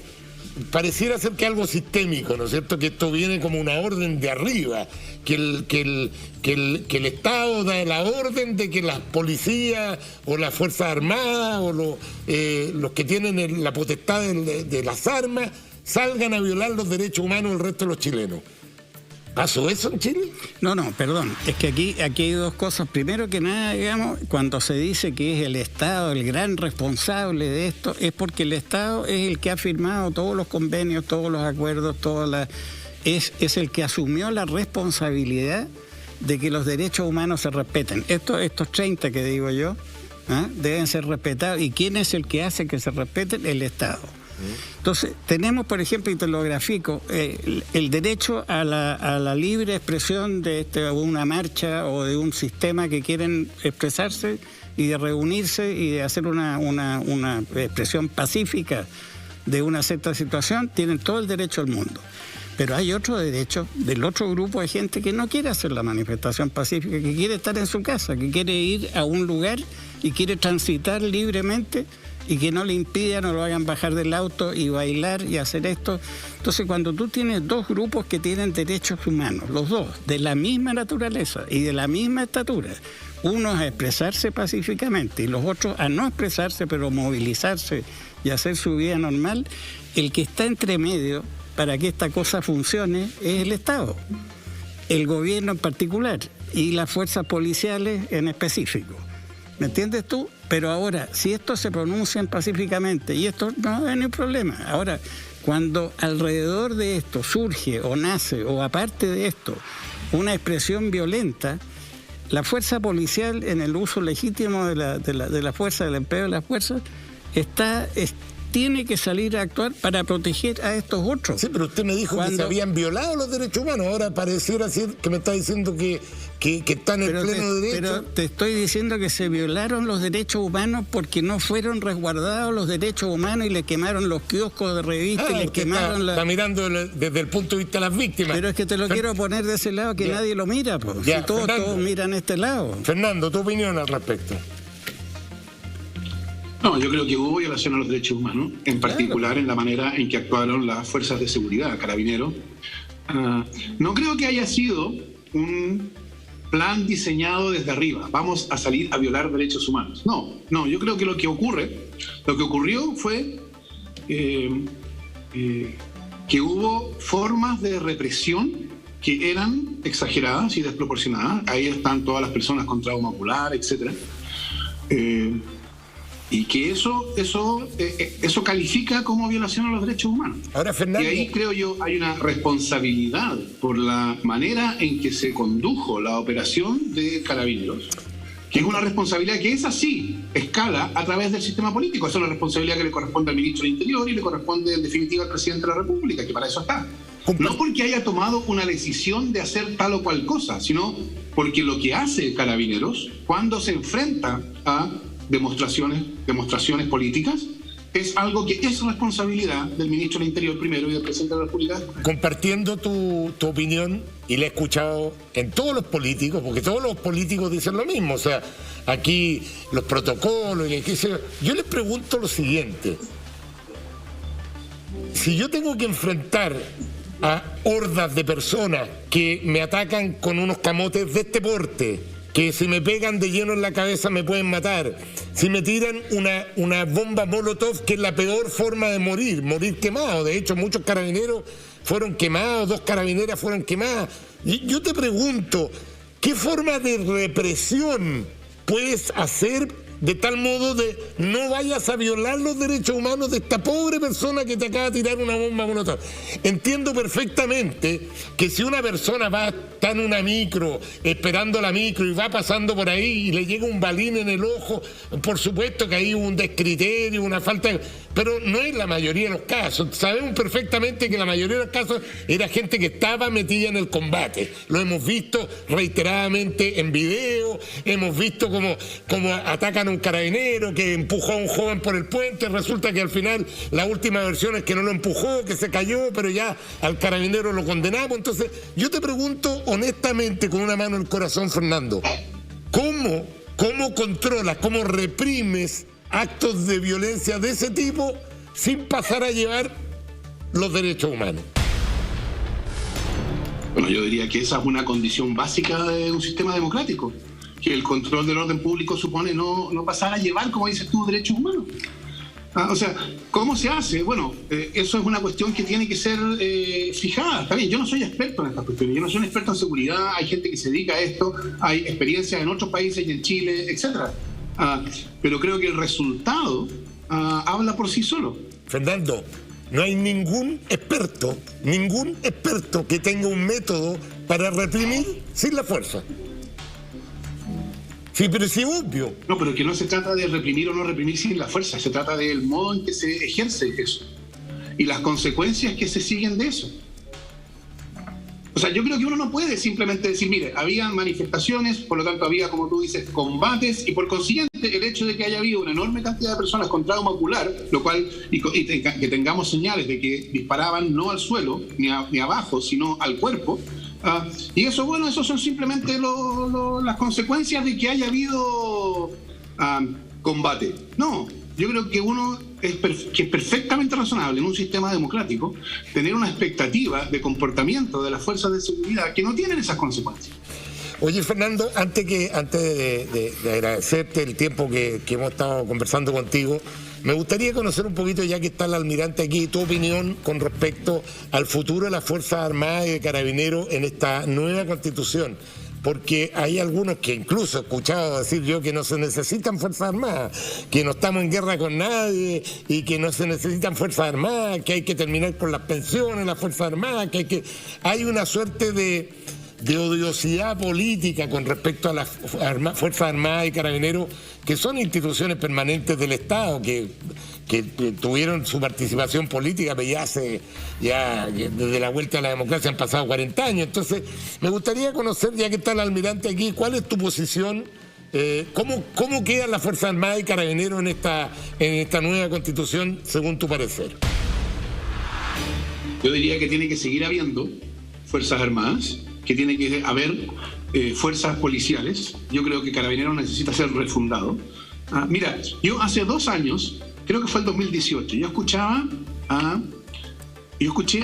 pareciera ser que algo sistémico, ¿no es cierto? Que esto viene como una orden de arriba, que el Estado da la orden de que las policías o las Fuerzas Armadas o los que tienen la potestad de las armas salgan a violar los derechos humanos del resto de los chilenos. ¿Pasó eso en Chile? No, perdón. Es que aquí hay dos cosas. Primero que nada, digamos, cuando se dice que es el Estado el gran responsable de esto, es porque el Estado es el que ha firmado todos los convenios, todos los acuerdos, es el que asumió la responsabilidad de que los derechos humanos se respeten. Estos 30 que digo yo, deben ser respetados. ¿Y quién es el que hace que se respeten? El Estado. Entonces, tenemos, por ejemplo, y te lo grafico, el derecho a la libre expresión de una marcha o de un sistema que quieren expresarse y de reunirse y de hacer una expresión pacífica de una cierta situación, tienen todo el derecho del mundo. Pero hay otro derecho del otro grupo de gente que no quiere hacer la manifestación pacífica, que quiere estar en su casa, que quiere ir a un lugar y quiere transitar libremente y que no le impidan o lo hagan bajar del auto y bailar y hacer esto. Entonces, cuando tú tienes dos grupos que tienen derechos humanos, los dos, de la misma naturaleza y de la misma estatura, unos a expresarse pacíficamente y los otros a no expresarse, pero movilizarse y hacer su vida normal, el que está entre medio para que esta cosa funcione es el Estado, el gobierno en particular y las fuerzas policiales en específico. ¿Me entiendes tú? Pero ahora, si estos se pronuncian pacíficamente y esto no hay ningún problema. Ahora, cuando alrededor de esto surge o nace o aparte de esto una expresión violenta, la fuerza policial en el uso legítimo de la fuerza, del empleo de las fuerzas, tiene que salir a actuar para proteger a estos otros. Sí, pero usted me dijo que se habían violado los derechos humanos. Ahora pareciera ser que me está diciendo que están en pleno derecho. Pero te estoy diciendo que se violaron los derechos humanos porque no fueron resguardados los derechos humanos y le quemaron los kioscos de revistas y le quemaron está mirando desde el punto de vista de las víctimas. Pero es que te lo quiero poner de ese lado que nadie lo mira, pues. Si todos miran este lado. Fernando, tu opinión al respecto. No, yo creo que hubo violación a los derechos humanos, en particular en la manera en que actuaron las fuerzas de seguridad, Carabineros. No creo que haya sido un plan diseñado desde arriba. Vamos a salir a violar derechos humanos. No, yo creo que lo que ocurrió fue que hubo formas de represión que eran exageradas y desproporcionadas. Ahí están todas las personas con trauma ocular, etc. Y que eso califica como violación a los derechos humanos. Ahora, Fernando, y ahí creo yo hay una responsabilidad por la manera en que se condujo la operación de Carabineros, que es una responsabilidad que es así, escala a través del sistema político. Esa es una responsabilidad que le corresponde al ministro del Interior y le corresponde en definitiva al presidente de la República, que para eso está. No porque haya tomado una decisión de hacer tal o cual cosa, sino porque lo que hace Carabineros cuando se enfrenta a demostraciones políticas es algo que es responsabilidad del ministro del Interior primero y del presidente de la República. Compartiendo tu opinión, y la he escuchado en todos los políticos, porque todos los políticos dicen lo mismo, o sea, aquí los protocolos, yo les pregunto lo siguiente: si yo tengo que enfrentar a hordas de personas que me atacan con unos camotes de este porte, que si me pegan de lleno en la cabeza me pueden matar, si me tiran una bomba molotov, que es la peor forma de morir quemado. De hecho, muchos carabineros fueron quemados, 2 carabineras fueron quemadas. Y yo te pregunto, ¿qué forma de represión puedes hacer de tal modo de no vayas a violar los derechos humanos de esta pobre persona que te acaba de tirar una bomba molotov? Entiendo perfectamente que si una persona está en una micro, esperando la micro y va pasando por ahí y le llega un balín en el ojo, por supuesto que hay un descriterio, una falta de... Pero no es la mayoría de los casos. Sabemos perfectamente que la mayoría de los casos era gente que estaba metida en el combate. Lo hemos visto reiteradamente en video, hemos visto como atacan a un carabinero que empujó a un joven por el puente. Resulta que al final la última versión es que no lo empujó, que se cayó, pero ya al carabinero lo condenamos. Entonces, yo te pregunto honestamente, con una mano en el corazón, Fernando, ¿cómo controlas, cómo reprimes actos de violencia de ese tipo sin pasar a llevar los derechos humanos? Bueno, yo diría que esa es una condición básica de un sistema democrático, que el control del orden público supone no pasar a llevar, como dices tú, derechos humanos. O sea, ¿cómo se hace? Bueno, eso es una cuestión que tiene que ser fijada. Está bien, yo no soy experto en estas cuestiones, yo no soy un experto en seguridad, hay gente que se dedica a esto, hay experiencias en otros países y en Chile, etc. Pero creo que el resultado habla por sí solo. Fernando, no hay ningún experto que tenga un método para reprimir sin la fuerza. Sí, pero sí, obvio. No, pero que no se trata de reprimir o no reprimir sin la fuerza, se trata del modo en que se ejerce eso y las consecuencias que se siguen de eso. O sea, yo creo que uno no puede simplemente decir, mire, había manifestaciones, por lo tanto había, como tú dices, combates, y por consiguiente el hecho de que haya habido una enorme cantidad de personas con trauma ocular, lo cual, y que tengamos señales de que disparaban no al suelo ni abajo, sino al cuerpo. Y eso, bueno, eso son simplemente las consecuencias de que haya habido combate. No, yo creo que que es perfectamente razonable en un sistema democrático tener una expectativa de comportamiento de las fuerzas de seguridad que no tienen esas consecuencias. Oye, Fernando, antes de agradecerte el tiempo que hemos estado conversando contigo, me gustaría conocer un poquito, ya que está el almirante aquí, tu opinión con respecto al futuro de las Fuerzas Armadas y de Carabineros en esta nueva Constitución. Porque hay algunos que incluso he escuchado decir yo que no se necesitan Fuerzas Armadas, que no estamos en guerra con nadie y que no se necesitan Fuerzas Armadas, que hay que terminar con las pensiones, las Fuerzas Armadas, hay una suerte de odiosidad política con respecto a las Fuerzas Armadas y Carabineros, que son instituciones permanentes del Estado, que tuvieron su participación política, pero ya desde la vuelta a la democracia han pasado 40 años. Entonces, me gustaría conocer, ya que está el almirante aquí, ¿cuál es tu posición? ¿Cómo quedan las Fuerzas Armadas y Carabineros en esta nueva Constitución, según tu parecer? Yo diría que tiene que seguir habiendo Fuerzas Armadas, que tiene que haber fuerzas policiales. Yo creo que Carabineros necesita ser refundado. Mira, yo hace 2 años, creo que fue el 2018, yo escuché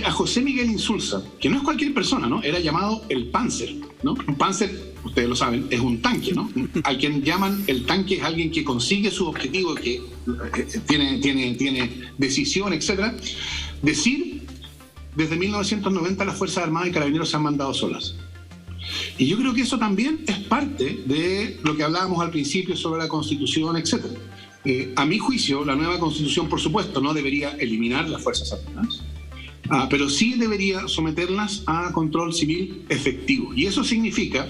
a José Miguel Insulza, que no es cualquier persona, ¿no? Era llamado el Panzer, ¿no? Un Panzer, ustedes lo saben, es un tanque, ¿no? A quien llaman el tanque es alguien que consigue su objetivo, que tiene decisión, etc. Decir, desde 1990 las Fuerzas Armadas y Carabineros se han mandado solas. Y yo creo que eso también es parte de lo que hablábamos al principio sobre la Constitución, etc. A mi juicio, la nueva Constitución, por supuesto, no debería eliminar las Fuerzas Armadas, pero sí debería someterlas a control civil efectivo. Y eso significa,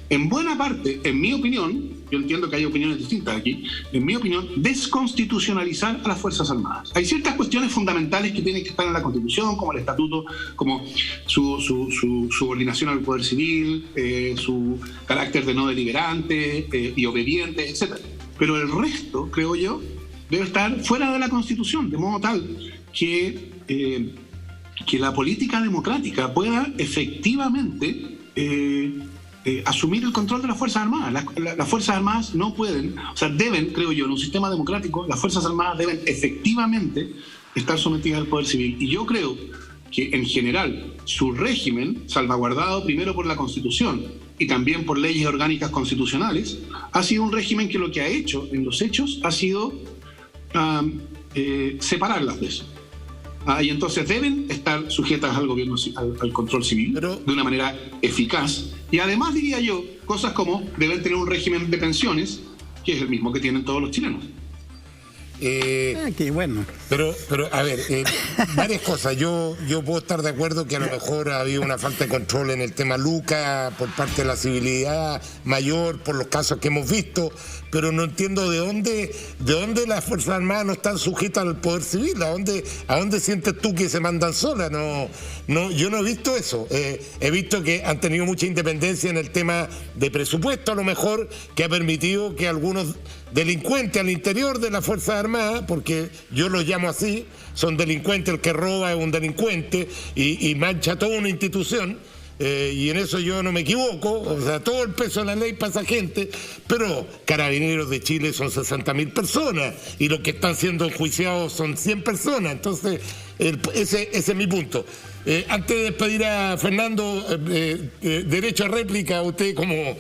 en buena parte, en mi opinión, yo entiendo que hay opiniones distintas aquí, en mi opinión, desconstitucionalizar a las Fuerzas Armadas. Hay ciertas cuestiones fundamentales que tienen que estar en la Constitución, como el estatuto, como su subordinación al poder civil, su carácter de no deliberante y obediente, etc. Pero el resto, creo yo, debe estar fuera de la Constitución, de modo tal que la política democrática pueda efectivamente asumir el control de las Fuerzas Armadas. Las Fuerzas Armadas no pueden, o sea, deben, creo yo, en un sistema democrático, las Fuerzas Armadas deben efectivamente estar sometidas al poder civil. Y yo creo que, en general, su régimen, salvaguardado primero por la Constitución y también por leyes orgánicas constitucionales, ha sido un régimen que lo que ha hecho en los hechos ha sido separarlas de eso. Y entonces deben estar sujetas al gobierno, al control civil, de una manera eficaz. Y además, diría yo, cosas como deben tener un régimen de pensiones, que es el mismo que tienen todos los chilenos. Qué bueno. Pero a ver, varias cosas. Yo puedo estar de acuerdo que a lo mejor ha habido una falta de control en el tema Luca por parte de la civilidad mayor, por los casos que hemos visto, pero no entiendo de dónde las Fuerzas Armadas no están sujetas al poder civil. ¿A dónde sientes tú que se mandan solas? No, yo no he visto eso. He visto que han tenido mucha independencia en el tema de presupuesto, a lo mejor, que ha permitido que algunos delincuentes al interior de las Fuerzas Armadas, porque yo los llamo así, son delincuentes, el que roba es un delincuente y mancha toda una institución, y en eso yo no me equivoco, o sea, todo el peso de la ley para esa gente, pero Carabineros de Chile son 60.000 personas y los que están siendo enjuiciados son 100 personas, entonces ese es mi punto. Antes de despedir a Fernando, derecho a réplica, usted como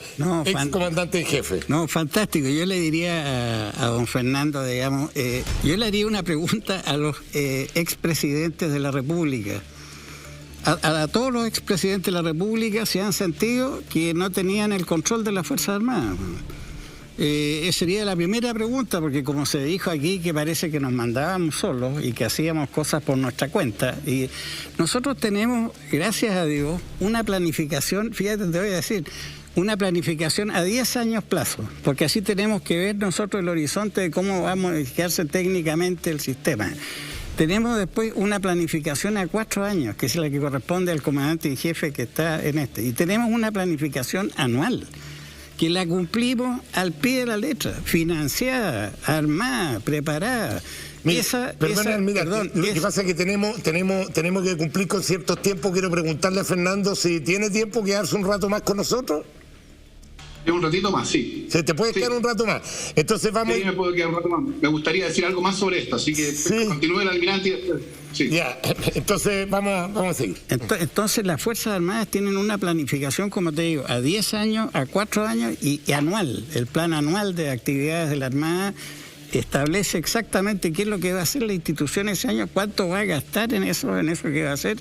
ex comandante en jefe. No, fantástico. Yo le diría a don Fernando, digamos, yo le haría una pregunta a los expresidentes de la República. A todos los expresidentes de la República se han sentido que no tenían el control de las Fuerzas Armadas. Esa sería la primera pregunta, porque como se dijo aquí, que parece que nos mandábamos solos y que hacíamos cosas por nuestra cuenta. Y nosotros tenemos, gracias a Dios, una planificación, fíjate, te voy a decir, una planificación a 10 años plazo, porque así tenemos que ver nosotros el horizonte de cómo va a modificarse técnicamente el sistema. Tenemos después una planificación a 4 años, que es la que corresponde al comandante en jefe que está en este. Y tenemos una planificación anual, que la cumplimos al pie de la letra, financiada, armada, preparada. Lo que pasa es que tenemos que cumplir con ciertos tiempos. Quiero preguntarle a Fernando si tiene tiempo quedarse un rato más con nosotros. Un ratito más, sí. ¿Se te puede quedar un rato más? Entonces vamos. Sí, me puedo quedar un rato más. Me gustaría decir algo más sobre esto, así que continúe el almirante y después. Sí. Ya, entonces vamos a seguir. Entonces las Fuerzas Armadas tienen una planificación, como te digo, a 10 años, a 4 años y anual. El plan anual de actividades de la Armada establece exactamente qué es lo que va a hacer la institución ese año, cuánto va a gastar en eso que va a hacer.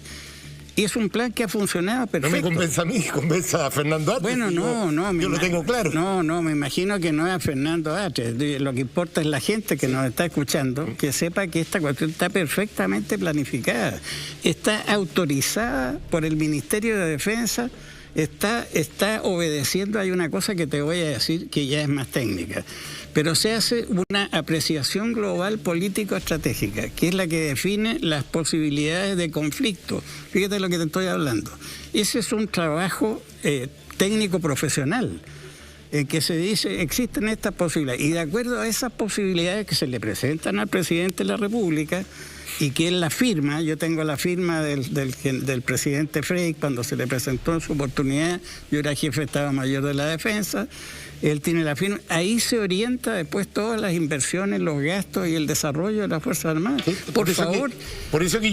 Y es un plan que ha funcionado perfecto. No me convenza a mí, convenza a Fernando Atres. Bueno, yo lo tengo claro. No, me imagino que no es a Fernando Atres. Lo que importa es la gente que nos está escuchando, que sepa que esta cuestión está perfectamente planificada. Está autorizada por el Ministerio de Defensa, está obedeciendo. Hay una cosa que te voy a decir que ya es más técnica, pero se hace una apreciación global político-estratégica, que es la que define las posibilidades de conflicto. Fíjate lo que te estoy hablando. Ese es un trabajo técnico-profesional, en que se dice, existen estas posibilidades, y de acuerdo a esas posibilidades que se le presentan al presidente de la República, y que él la firma, yo tengo la firma del presidente Frey cuando se le presentó en su oportunidad, yo era jefe de Estado Mayor de la Defensa, él tiene la firma, ahí se orienta después todas las inversiones, los gastos y el desarrollo de las Fuerzas Armadas. Sí, por favor. Por eso que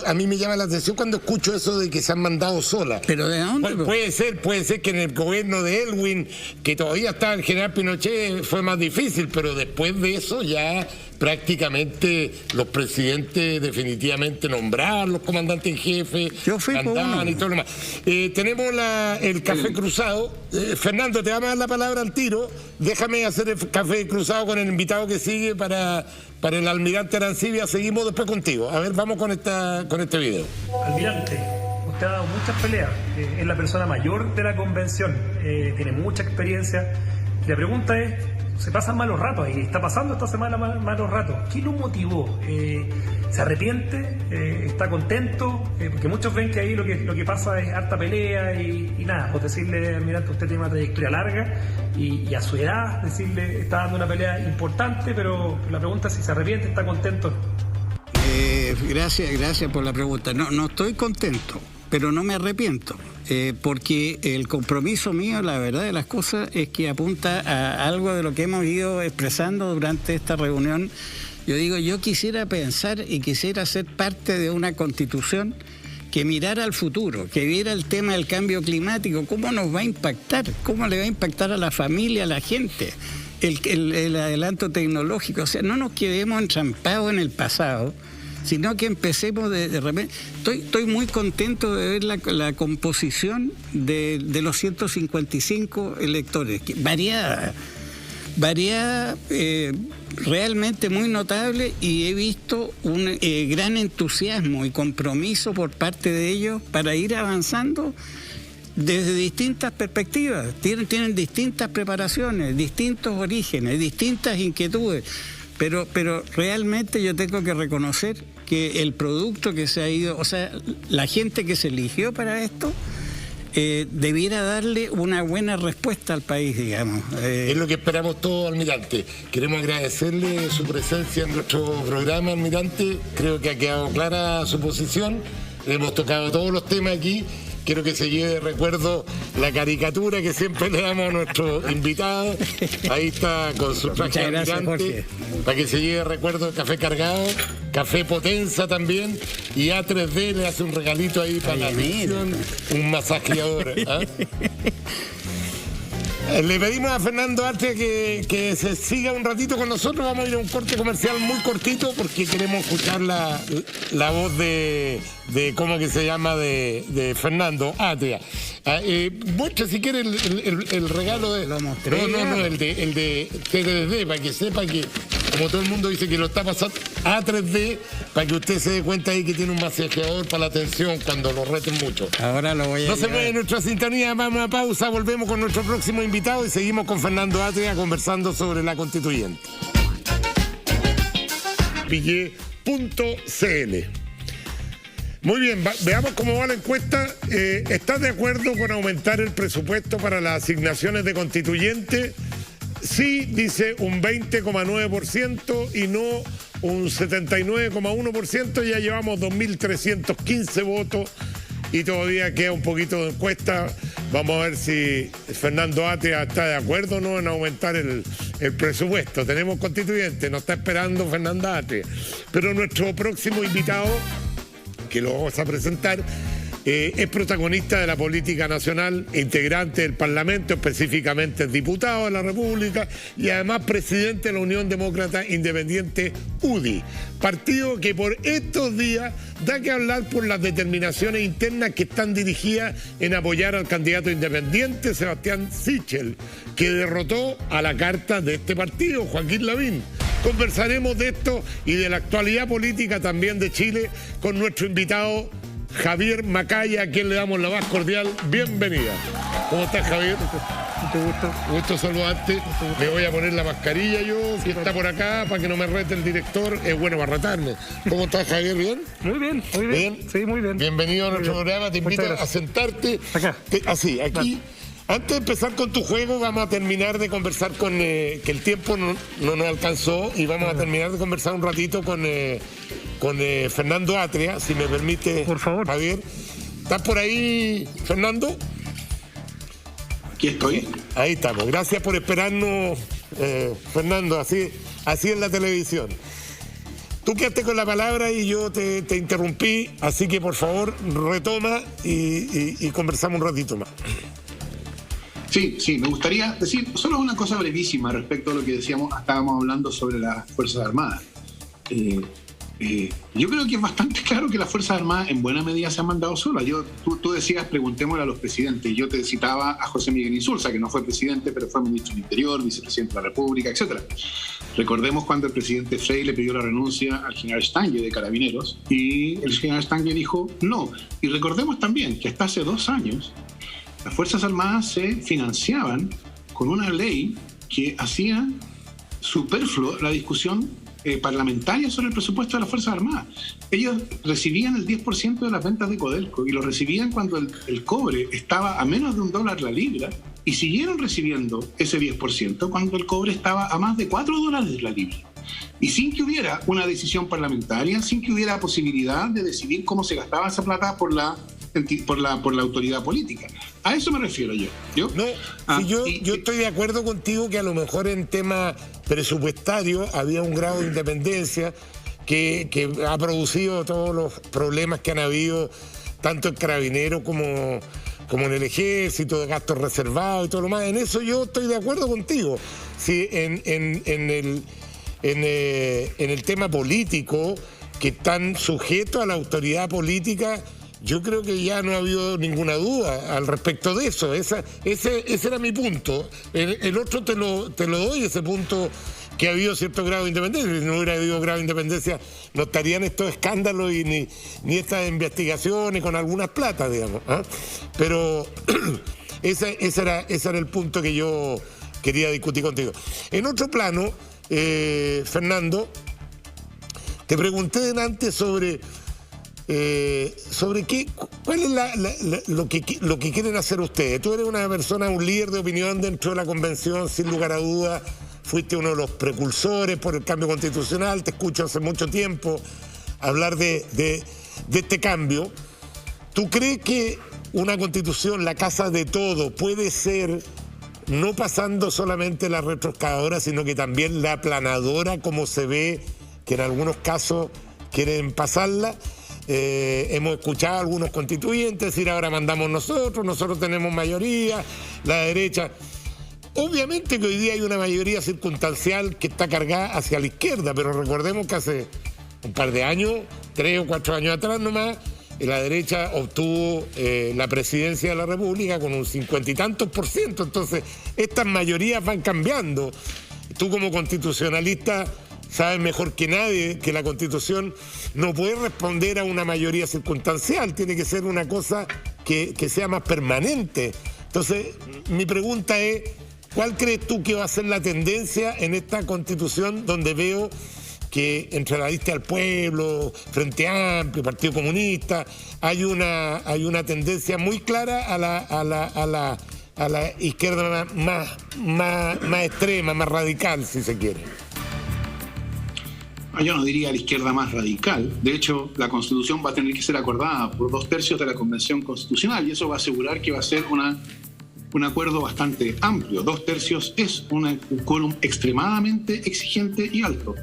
a mí me llama la atención cuando escucho eso de que se han mandado solas. ¿Pero de dónde? Puede ser que en el gobierno de Elwin, que todavía está el general Pinochet, fue más difícil, pero después de eso ya prácticamente los presidentes definitivamente nombraron los comandantes en jefe, andaban y todo lo demás. Tenemos el café cruzado. Fernando, te vamos a dar la palabra al tiro. Déjame hacer el café cruzado con el invitado que sigue para el almirante Arancibia. Seguimos después contigo. A ver, vamos con este video. Almirante, usted ha dado muchas peleas. Es la persona mayor de la convención. Tiene mucha experiencia. Y la pregunta es, se pasan malos ratos y está pasando esta semana malos ratos. ¿Qué lo motivó? ¿Se arrepiente? ¿Está contento? Porque muchos ven que ahí lo que pasa es harta pelea y nada. Pues decirle, almirante, usted tiene una trayectoria larga y a su edad decirle, está dando una pelea importante, pero la pregunta es si se arrepiente, ¿está contento? Gracias por la pregunta. No estoy contento, pero no me arrepiento. Porque el compromiso mío, la verdad de las cosas, es que apunta a algo de lo que hemos ido expresando durante esta reunión. Yo digo, yo quisiera pensar y quisiera ser parte de una constitución que mirara al futuro, que viera el tema del cambio climático, cómo nos va a impactar, cómo le va a impactar a la familia, a la gente, el adelanto tecnológico. O sea, no nos quedemos entrampados en el pasado, sino que empecemos de repente. Estoy muy contento de ver la composición de los 155 electores, variada, realmente muy notable, y he visto un gran entusiasmo y compromiso por parte de ellos para ir avanzando desde distintas perspectivas. Tienen distintas preparaciones, distintos orígenes, distintas inquietudes. Pero realmente yo tengo que reconocer que el producto que se ha ido, o sea, la gente que se eligió para esto, debiera darle una buena respuesta al país, digamos. Es lo que esperamos todos, almirante. Queremos agradecerle su presencia en nuestro programa, almirante. Creo que ha quedado clara su posición. Hemos tocado todos los temas aquí. quiero que se lleve de recuerdo la caricatura que siempre le damos a nuestro invitado. Ahí está con su traje gigante, para que se lleve de recuerdo el café cargado, café Potenza también, y A3D le hace un regalito ahí para la adicción, un masajeador. Le pedimos a Fernando Atria que se siga un ratito con nosotros. Vamos a ir a un corte comercial muy cortito porque queremos escuchar la voz de ¿cómo que se llama? De Fernando Atria. Muestra si quiere el regalo de... Lo mostré. No, el de 3D, para que sepa que, como todo el mundo dice que lo está pasando, A3D, para que usted se dé cuenta ahí que tiene un masajeador para la atención cuando lo reten mucho. Ahora lo voy a... No se mueve nuestra sintonía, vamos a pausa, volvemos con nuestro próximo invitado y seguimos con Fernando Atria conversando sobre la constituyente. Pille.cl. Muy bien, veamos cómo va la encuesta. ¿Estás de acuerdo con aumentar el presupuesto para las asignaciones de constituyente? Sí, dice un 20,9% y no un 79,1%. Ya llevamos 2.315 votos y todavía queda un poquito de encuesta. Vamos a ver si Fernando Atria está de acuerdo o no en aumentar el presupuesto. Tenemos constituyente, nos está esperando Fernando Atria. Pero nuestro próximo invitado, que lo vamos a presentar, es protagonista de la política nacional, integrante del Parlamento, específicamente es diputado de la República y además presidente de la Unión Demócrata Independiente UDI, partido que por estos días da que hablar por las determinaciones internas que están dirigidas en apoyar al candidato independiente Sebastián Sichel, que derrotó a la carta de este partido, Joaquín Lavín. Conversaremos de esto y de la actualidad política también de Chile con nuestro invitado Javier Macaya, a quien le damos la más cordial bienvenida. ¿Cómo estás, Javier? Mucho gusto. Gusto saludarte. Me voy a poner la mascarilla yo, que está por acá, para que no me rete el director. Es bueno para retarme. ¿Cómo estás, Javier? ¿Bien? Muy bien, muy bien. Sí, muy bien. Bienvenido a nuestro Muy bien. programa. Te invito a sentarte. Acá. Así, aquí. Antes de empezar con tu juego, vamos a terminar de conversar con... que el tiempo no nos alcanzó y vamos a terminar de conversar un ratito con Fernando Atria, si me permite, por favor. Javier. ¿Estás por ahí, Fernando? Aquí estoy. Ahí estamos. Gracias por esperarnos, Fernando. Así es la televisión. Tú quedaste con la palabra y yo te interrumpí, así que por favor retoma y conversamos un ratito más. Sí, me gustaría decir solo una cosa brevísima respecto a lo que estábamos hablando sobre las Fuerzas Armadas. Yo creo que es bastante claro que las Fuerzas Armadas en buena medida se han mandado solas. Tú decías, preguntémosle a los presidentes. Yo te citaba a José Miguel Insulza, que no fue presidente, pero fue ministro del Interior, vicepresidente de la República, etc. Recordemos cuando el presidente Frey le pidió la renuncia al general Stange de Carabineros y el general Stange dijo no. Y recordemos también que hasta hace 2 años las Fuerzas Armadas se financiaban con una ley que hacía superfluo la discusión parlamentaria sobre el presupuesto de las Fuerzas Armadas. Ellos recibían el 10% de las ventas de Codelco y lo recibían cuando el cobre estaba a menos de $1 la libra y siguieron recibiendo ese 10% cuando el cobre estaba a más de $4 la libra. Y sin que hubiera una decisión parlamentaria, sin que hubiera posibilidad de decidir cómo se gastaba esa plata por la autoridad política. A eso me refiero yo. Yo estoy de acuerdo contigo que a lo mejor en tema presupuestario había un grado de independencia que ha producido todos los problemas que han habido tanto en Carabineros como en el Ejército, de gastos reservados y todo lo más. En eso yo estoy de acuerdo contigo. Sí, en el tema político, que están sujetos a la autoridad política, yo creo que ya no ha habido ninguna duda al respecto de eso. Ese era mi punto. El otro te lo doy, ese punto, que ha habido cierto grado de independencia. Si no hubiera habido grado de independencia, no estarían estos escándalos y ni estas investigaciones con algunas platas, digamos. Pero ese era el punto que yo quería discutir contigo. En otro plano, Fernando, te pregunté antes sobre cuál es lo que quieren hacer ustedes. Tú eres una persona, un líder de opinión dentro de la convención, sin lugar a dudas. Fuiste uno de los precursores por el cambio constitucional. Te escucho hace mucho tiempo hablar de este cambio. ¿Tú crees que una constitución, la casa de todo, puede ser no pasando solamente la retroexcavadora, sino que también la aplanadora, como se ve que en algunos casos quieren pasarla. Hemos escuchado a algunos constituyentes decir ahora mandamos nosotros tenemos mayoría, la derecha. Obviamente que hoy día hay una mayoría circunstancial que está cargada hacia la izquierda, pero recordemos que hace un par de años, 3 o 4 años atrás nomás, la derecha obtuvo la presidencia de la República con un 50 y tantos %. Entonces, estas mayorías van cambiando. Tú como constitucionalista sabes mejor que nadie que la Constitución no puede responder a una mayoría circunstancial, tiene que ser una cosa que sea más permanente. Entonces, mi pregunta es, ¿cuál crees tú que va a ser la tendencia en esta Constitución donde veo que entre la Lista del Pueblo, Frente Amplio, Partido Comunista, hay una tendencia muy clara a la izquierda más extrema, más radical, si se quiere? Yo no diría la izquierda más radical. De hecho, la Constitución va a tener que ser acordada por 2/3 de la Convención Constitucional y eso va a asegurar que va a ser un acuerdo bastante amplio. 2/3 es un quórum extremadamente exigente y alto.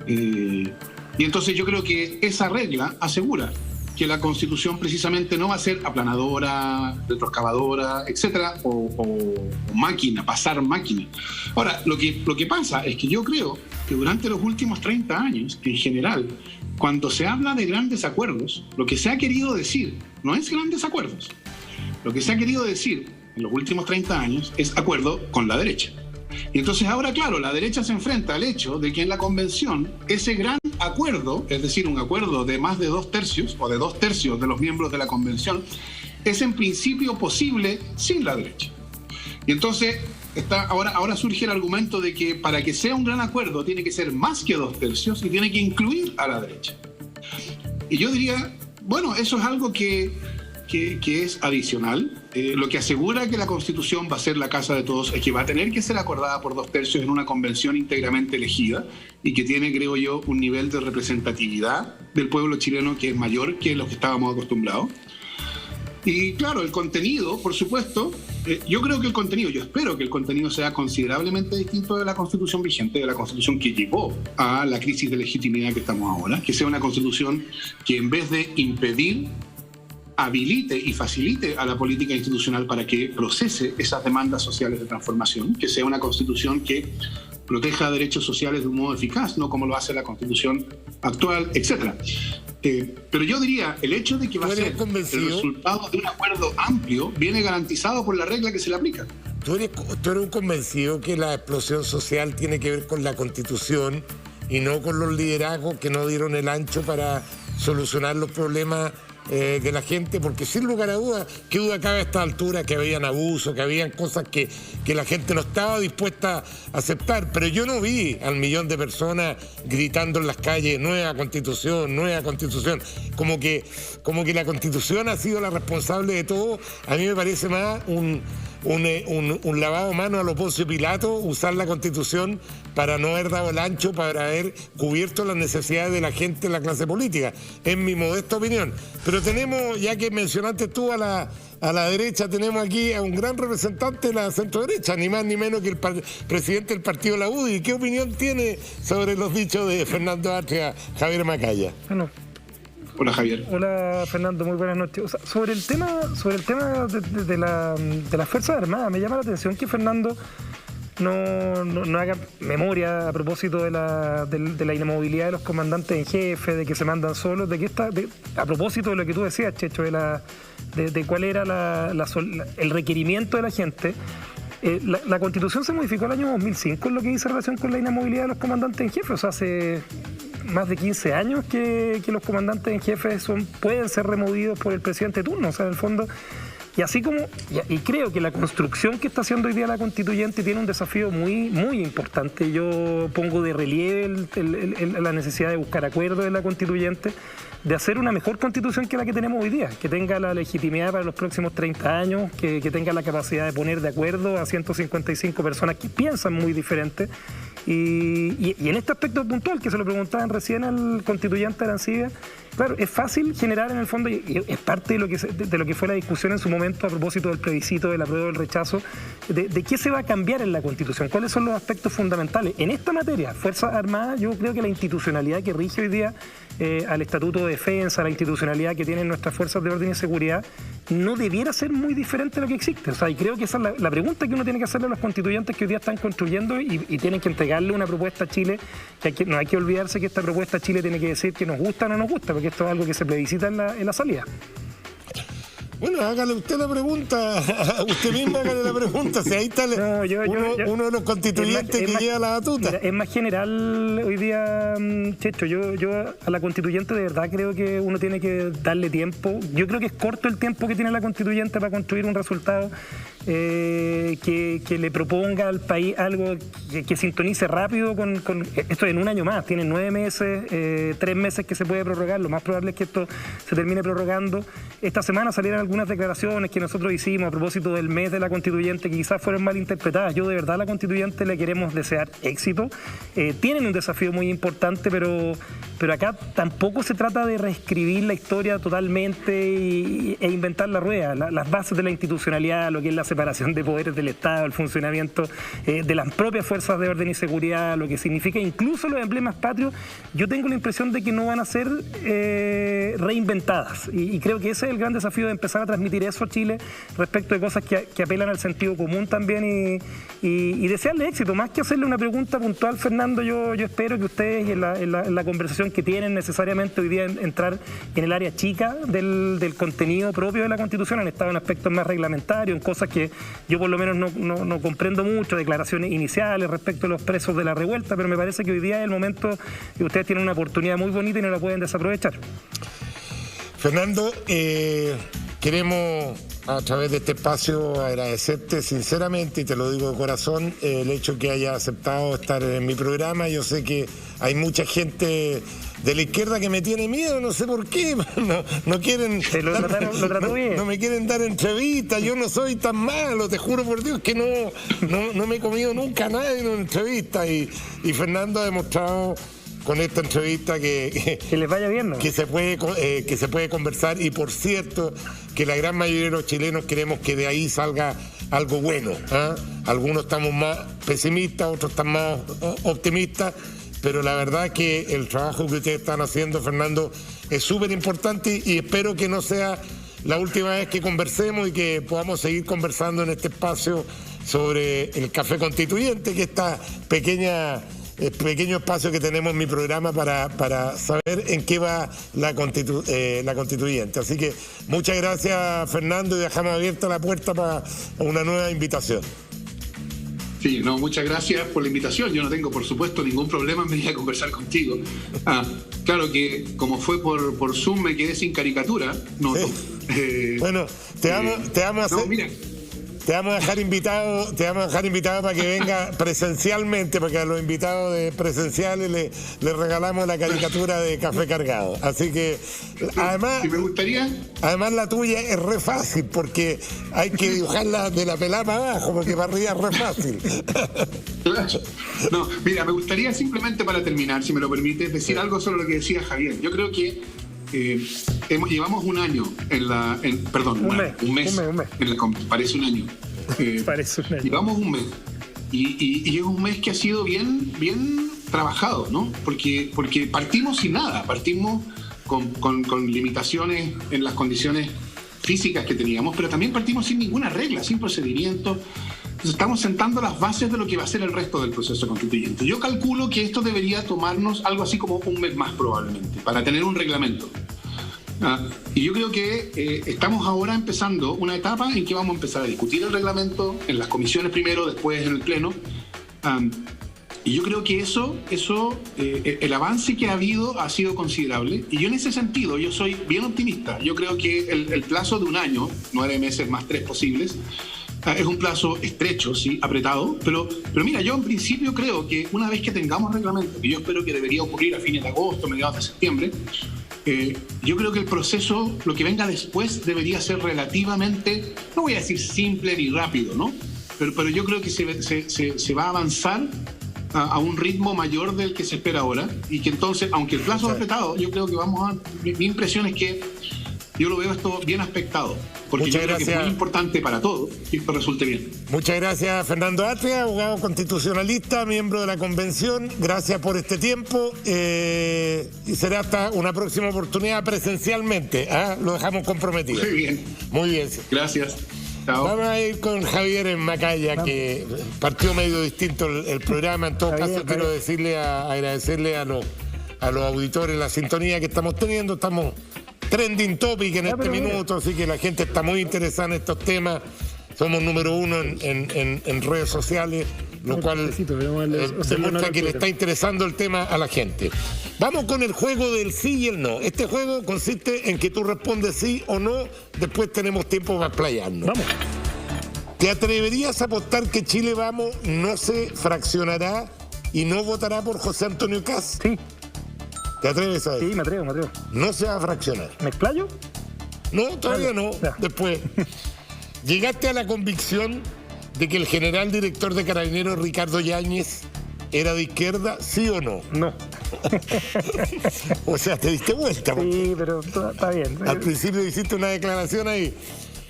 Y entonces yo creo que esa regla asegura que la Constitución precisamente no va a ser aplanadora, retroexcavadora, etcétera, o máquina, pasar máquina. Ahora, lo que pasa es que yo creo que durante los últimos 30 años, en general, cuando se habla de grandes acuerdos, lo que se ha querido decir no es grandes acuerdos. Lo que se ha querido decir en los últimos 30 años es acuerdo con la derecha. Y entonces ahora, claro, la derecha se enfrenta al hecho de que en la convención ese gran acuerdo, es decir, un acuerdo de más de 2/3 o de 2/3 de los miembros de la convención, es en principio posible sin la derecha. Y entonces ahora surge el argumento de que para que sea un gran acuerdo tiene que ser más que 2/3 y tiene que incluir a la derecha. Y yo diría, bueno, eso es algo que es adicional. Lo que asegura que la Constitución va a ser la casa de todos es que va a tener que ser acordada por 2/3 en una convención íntegramente elegida y que tiene, creo yo, un nivel de representatividad del pueblo chileno que es mayor que lo que estábamos acostumbrados. Y claro, el contenido, por supuesto, yo espero que el contenido sea considerablemente distinto de la Constitución vigente, de la Constitución que llevó a la crisis de legitimidad que estamos ahora, que sea una Constitución que en vez de impedir, habilite y facilite a la política institucional para que procese esas demandas sociales de transformación, que sea una Constitución que proteja derechos sociales de un modo eficaz, no como lo hace la Constitución actual, etc. Pero yo diría, el hecho de que va a ser el resultado de un acuerdo amplio viene garantizado por la regla que se le aplica. ¿Tú eres un convencido que la explosión social tiene que ver con la Constitución y no con los liderazgos que no dieron el ancho para solucionar los problemas de la gente? Porque sin lugar a dudas, qué duda cabe a esta altura que habían abusos, que habían cosas que la gente no estaba dispuesta a aceptar, pero yo no vi al millón de personas gritando en las calles nueva constitución, como que la Constitución ha sido la responsable de todo. A mí me parece más un lavado de manos a lo Poncio Pilato, usar la Constitución para no haber dado el ancho, para haber cubierto las necesidades de la gente en la clase política, en mi modesta opinión. Pero tenemos, ya que mencionaste tú a la derecha, tenemos aquí a un gran representante de la centro-derecha, ni más ni menos que el presidente del partido La UDI. ¿Qué opinión tiene sobre los dichos de Fernando Atria, Javier Macaya? Bueno. Hola, Javier. Hola, Fernando, muy buenas noches. O sea, sobre el tema de las Fuerzas Armadas, me llama la atención que Fernando no haga memoria a propósito de la inamovilidad de los comandantes en jefe, de que se mandan solos, a propósito de lo que tú decías, Checho, de cuál era el requerimiento de la gente. La Constitución se modificó el año 2005 en lo que dice relación con la inamovilidad de los comandantes en jefe. O sea, hace más de 15 años que los comandantes en jefe pueden ser removidos por el presidente de turno. O sea, en el fondo, y creo que la construcción que está haciendo hoy día la constituyente tiene un desafío muy, muy importante. Yo pongo de relieve la necesidad de buscar acuerdos en la constituyente, de hacer una mejor constitución que la que tenemos hoy día, que tenga la legitimidad para los próximos 30 años, que tenga la capacidad de poner de acuerdo a 155 personas que piensan muy diferente Y en este aspecto puntual, que se lo preguntaban recién al constituyente Arancibia, claro, es fácil generar en el fondo, y es parte de lo que fue la discusión en su momento a propósito del plebiscito, del apruebo o del rechazo, de qué se va a cambiar en la Constitución, cuáles son los aspectos fundamentales. En esta materia, Fuerzas Armadas, yo creo que la institucionalidad que rige hoy día al Estatuto de Defensa, la institucionalidad que tienen nuestras fuerzas de orden y seguridad, no debiera ser muy diferente a lo que existe. O sea, y creo que esa es la pregunta que uno tiene que hacerle a los constituyentes que hoy día están construyendo y tienen que entregarle una propuesta a Chile, que no hay que olvidarse que esta propuesta a Chile tiene que decir que nos gusta o no nos gusta, porque esto es algo que se plebiscita en la salida. Bueno, hágale usted la pregunta, usted mismo hágale la pregunta, si ahí está uno de los constituyentes que lleva la batuta. Mira, es más general hoy día, Checho, yo a la constituyente de verdad creo que uno tiene que darle tiempo. Yo creo que es corto el tiempo que tiene la constituyente para construir un resultado que le proponga al país algo que sintonice rápido con esto en un año más. Tienen 9 meses, 3 meses que se puede prorrogar, lo más probable es que esto se termine prorrogando. Esta semana salieron algunas declaraciones que nosotros hicimos a propósito del mes de la constituyente que quizás fueron mal interpretadas. Yo de verdad a la constituyente le queremos desear éxito. Tienen un desafío muy importante, pero acá tampoco se trata de reescribir la historia totalmente e inventar la rueda. Las bases de la institucionalidad, lo que es la separación de poderes del Estado, el funcionamiento de las propias fuerzas de orden y seguridad, lo que significa incluso los emblemas patrios, yo tengo la impresión de que no van a ser reinventadas. Y creo que ese es el gran desafío, de empezar a transmitir eso a Chile respecto de cosas que apelan al sentido común también y desearle éxito. Más que hacerle una pregunta puntual, Fernando, yo espero que ustedes en la conversación que tienen necesariamente hoy día entrar en el área chica del contenido propio de la Constitución. Han estado en aspectos más reglamentarios, en cosas que yo por lo menos no comprendo mucho, declaraciones iniciales respecto a los presos de la revuelta, pero me parece que hoy día es el momento que ustedes tienen una oportunidad muy bonita y no la pueden desaprovechar. Fernando, queremos a través de este espacio agradecerte sinceramente, y te lo digo de corazón, el hecho que hayas aceptado estar en mi programa. Yo sé que hay mucha gente de la izquierda que me tiene miedo, no sé por qué, no quieren... Lo trató bien. No me quieren dar entrevistas, yo no soy tan malo, te juro por Dios que no me he comido nunca a nadie en una entrevista, y Fernando ha demostrado con esta entrevista que les vaya bien, ¿no? que se puede conversar, y por cierto que la gran mayoría de los chilenos queremos que de ahí salga algo bueno, ¿eh? Algunos estamos más pesimistas, otros están más optimistas, pero la verdad es que el trabajo que ustedes están haciendo, Fernando, es súper importante, y espero que no sea la última vez que conversemos y que podamos seguir conversando en este espacio sobre el Café Constituyente, que esta pequeño espacio que tenemos en mi programa para saber en qué va la constituyente. Así que muchas gracias, Fernando, y dejamos abierta la puerta para una nueva invitación. Sí, no, muchas gracias por la invitación. Yo no tengo, por supuesto, ningún problema en venir a conversar contigo. Claro que como fue por Zoom me quedé sin caricatura. No, sí. Bueno, te vamos a hacer... No, mira. Te vamos a dejar invitado para que venga presencialmente, porque a los invitados presenciales le regalamos la caricatura de Café Cargado. Así que además, me gustaría... además la tuya es re fácil, porque hay que dibujarla de la pelada para abajo, porque para arriba es re fácil. No, mira, me gustaría simplemente, para terminar, si me lo permites, decir algo sobre lo que decía Javier. Yo creo que llevamos un año un mes. Parece un año. Parece un año. Llevamos un mes. Y es un mes que ha sido bien trabajado, ¿no? Porque partimos sin nada, partimos con limitaciones en las condiciones físicas que teníamos, pero también partimos sin ninguna regla, sin procedimiento. Entonces estamos sentando las bases de lo que va a ser el resto del proceso constituyente. Yo calculo que esto debería tomarnos algo así como un mes más probablemente, para tener un reglamento. Y yo creo que estamos ahora empezando una etapa en que vamos a empezar a discutir el reglamento en las comisiones primero, después en el Pleno. Y yo creo que el avance que ha habido ha sido considerable. Y yo en ese sentido, yo soy bien optimista. Yo creo que el plazo de un año, 9 meses más 3 posibles, es un plazo estrecho, sí, apretado, pero mira, yo en principio creo que una vez que tengamos reglamento, que yo espero que debería ocurrir a fines de agosto, mediados de septiembre, yo creo que el proceso, lo que venga después, debería ser relativamente, no voy a decir simple ni rápido, ¿no? Pero yo creo que se va a avanzar a un ritmo mayor del que se espera ahora, y que entonces, aunque el plazo es apretado, yo creo que mi impresión es que yo lo veo esto bien aspectado, porque Muchas yo creo que gracias. es muy importante para todos que esto resulte bien. Muchas gracias, Fernando Atria, abogado constitucionalista, miembro de la convención. Gracias por este tiempo y será hasta una próxima oportunidad presencialmente. Lo dejamos comprometido. Muy bien. Muy bien. Gracias. Chao. Vamos a ir con Javier en Macaya, que partió medio distinto el programa. En todo caso, quiero agradecerle a los auditores la sintonía que estamos teniendo. Estamos trending topic en este minuto, así que la gente está muy interesada en estos temas. Somos número uno en redes sociales, lo cual demuestra que le está interesando el tema a la gente. Vamos con el juego del sí y el no. Este juego consiste en que tú respondes sí o no, después tenemos tiempo para explayarnos. Vamos. ¿Te atreverías a apostar que Chile Vamos no se fraccionará y no votará por José Antonio Kast? Sí. ¿Te atreves a eso? Sí, me atrevo. No se va a fraccionar. ¿Me explayo? No, todavía no. Ya. Después. ¿Llegaste a la convicción de que el general director de Carabineros, Ricardo Yáñez, era de izquierda, sí o no? No. O sea, te diste vuelta. Sí, pero está bien. Al principio hiciste una declaración ahí.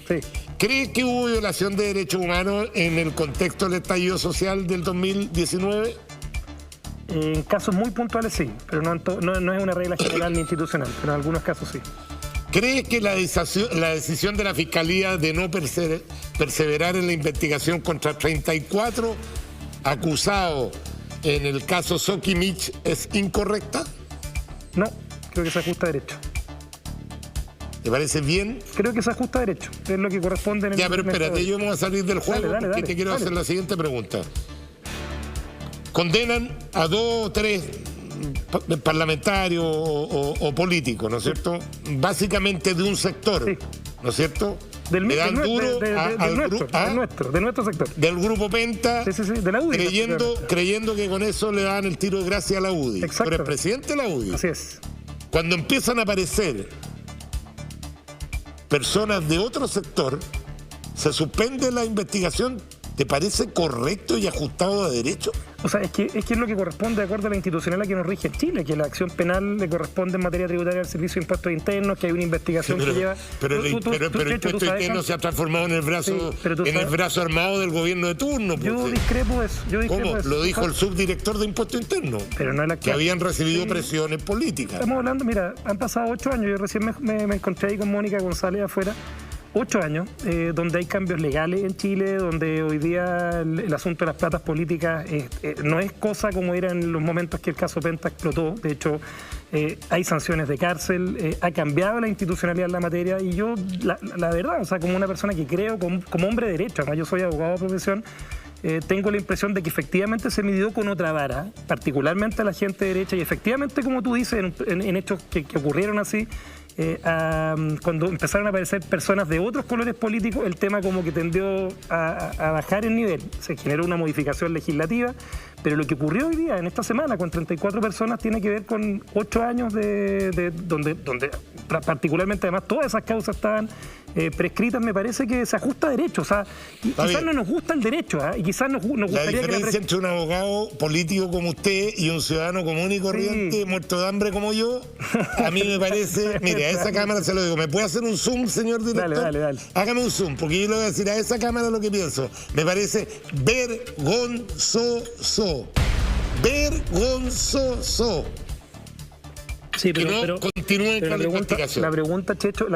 Sí. ¿Crees que hubo violación de derechos humanos en el contexto del estallido social del 2019? En casos muy puntuales sí, pero no es una regla general ni institucional, pero en algunos casos sí. ¿Crees que la decisión de la Fiscalía de no perseverar en la investigación contra 34 acusados en el caso Sokimich es incorrecta? No, creo que se ajusta a derecho. ¿Te parece bien? Creo que se ajusta a derecho, es lo que corresponde en el... Ya, pero espérate, yo me voy a salir del juego porque te quiero hacer la siguiente pregunta. Condenan a 2 o 3 parlamentarios o políticos, ¿no es cierto? Básicamente de un sector, sí, ¿no es cierto? Del nuestro sector. Del grupo Penta, sí, de la UDI. Creyendo que con eso le dan el tiro de gracia a la UDI. Pero el presidente de la UDI. Así es. Cuando empiezan a aparecer personas de otro sector, se suspende la investigación. ¿Te parece correcto y ajustado a derecho? O sea, es que es lo que corresponde de acuerdo a la institucionalidad que nos rige en Chile, que la acción penal le corresponde en materia tributaria al Servicio de Impuestos Internos, que hay una investigación que lleva... Pero el impuesto interno se ha transformado en el brazo armado del gobierno de turno. Yo discrepo de eso. ¿Cómo? Lo dijo el subdirector de Impuestos Internos. Pero no es la que habían recibido presiones políticas. Estamos hablando, mira, han pasado 8 años, yo recién me encontré ahí con Mónica González afuera, 8 años, donde hay cambios legales en Chile, donde hoy día el asunto de las platas políticas no es cosa como era en los momentos que el caso Penta explotó. De hecho, hay sanciones de cárcel, ha cambiado la institucionalidad en la materia y yo, la verdad, o sea, como una persona que creo, como hombre de derecho, además yo soy abogado de profesión, tengo la impresión de que efectivamente se midió con otra vara, particularmente a la gente de derecha, y efectivamente, como tú dices, en hechos que ocurrieron así, cuando empezaron a aparecer personas de otros colores políticos, el tema como que tendió a bajar el nivel. Se generó una modificación legislativa, pero lo que ocurrió hoy día, en esta semana, con 34 personas, tiene que ver con 8 años donde particularmente, además, todas esas causas estaban prescritas. Me parece que se ajusta a derecho. O sea, quizás no nos gusta el derecho, y quizás nos gustaría... La diferencia entre un abogado político como usted y un ciudadano común y corriente, muerto de hambre como yo, a mí me parece... Mire, a esa cámara se lo digo. ¿Me puede hacer un zoom, señor director? Dale. Hágame un zoom, porque yo le voy a decir a esa cámara lo que pienso. Me parece vergonzoso. Vergonzoso. Sí, pero continúen con la investigación. La pregunta, Checho,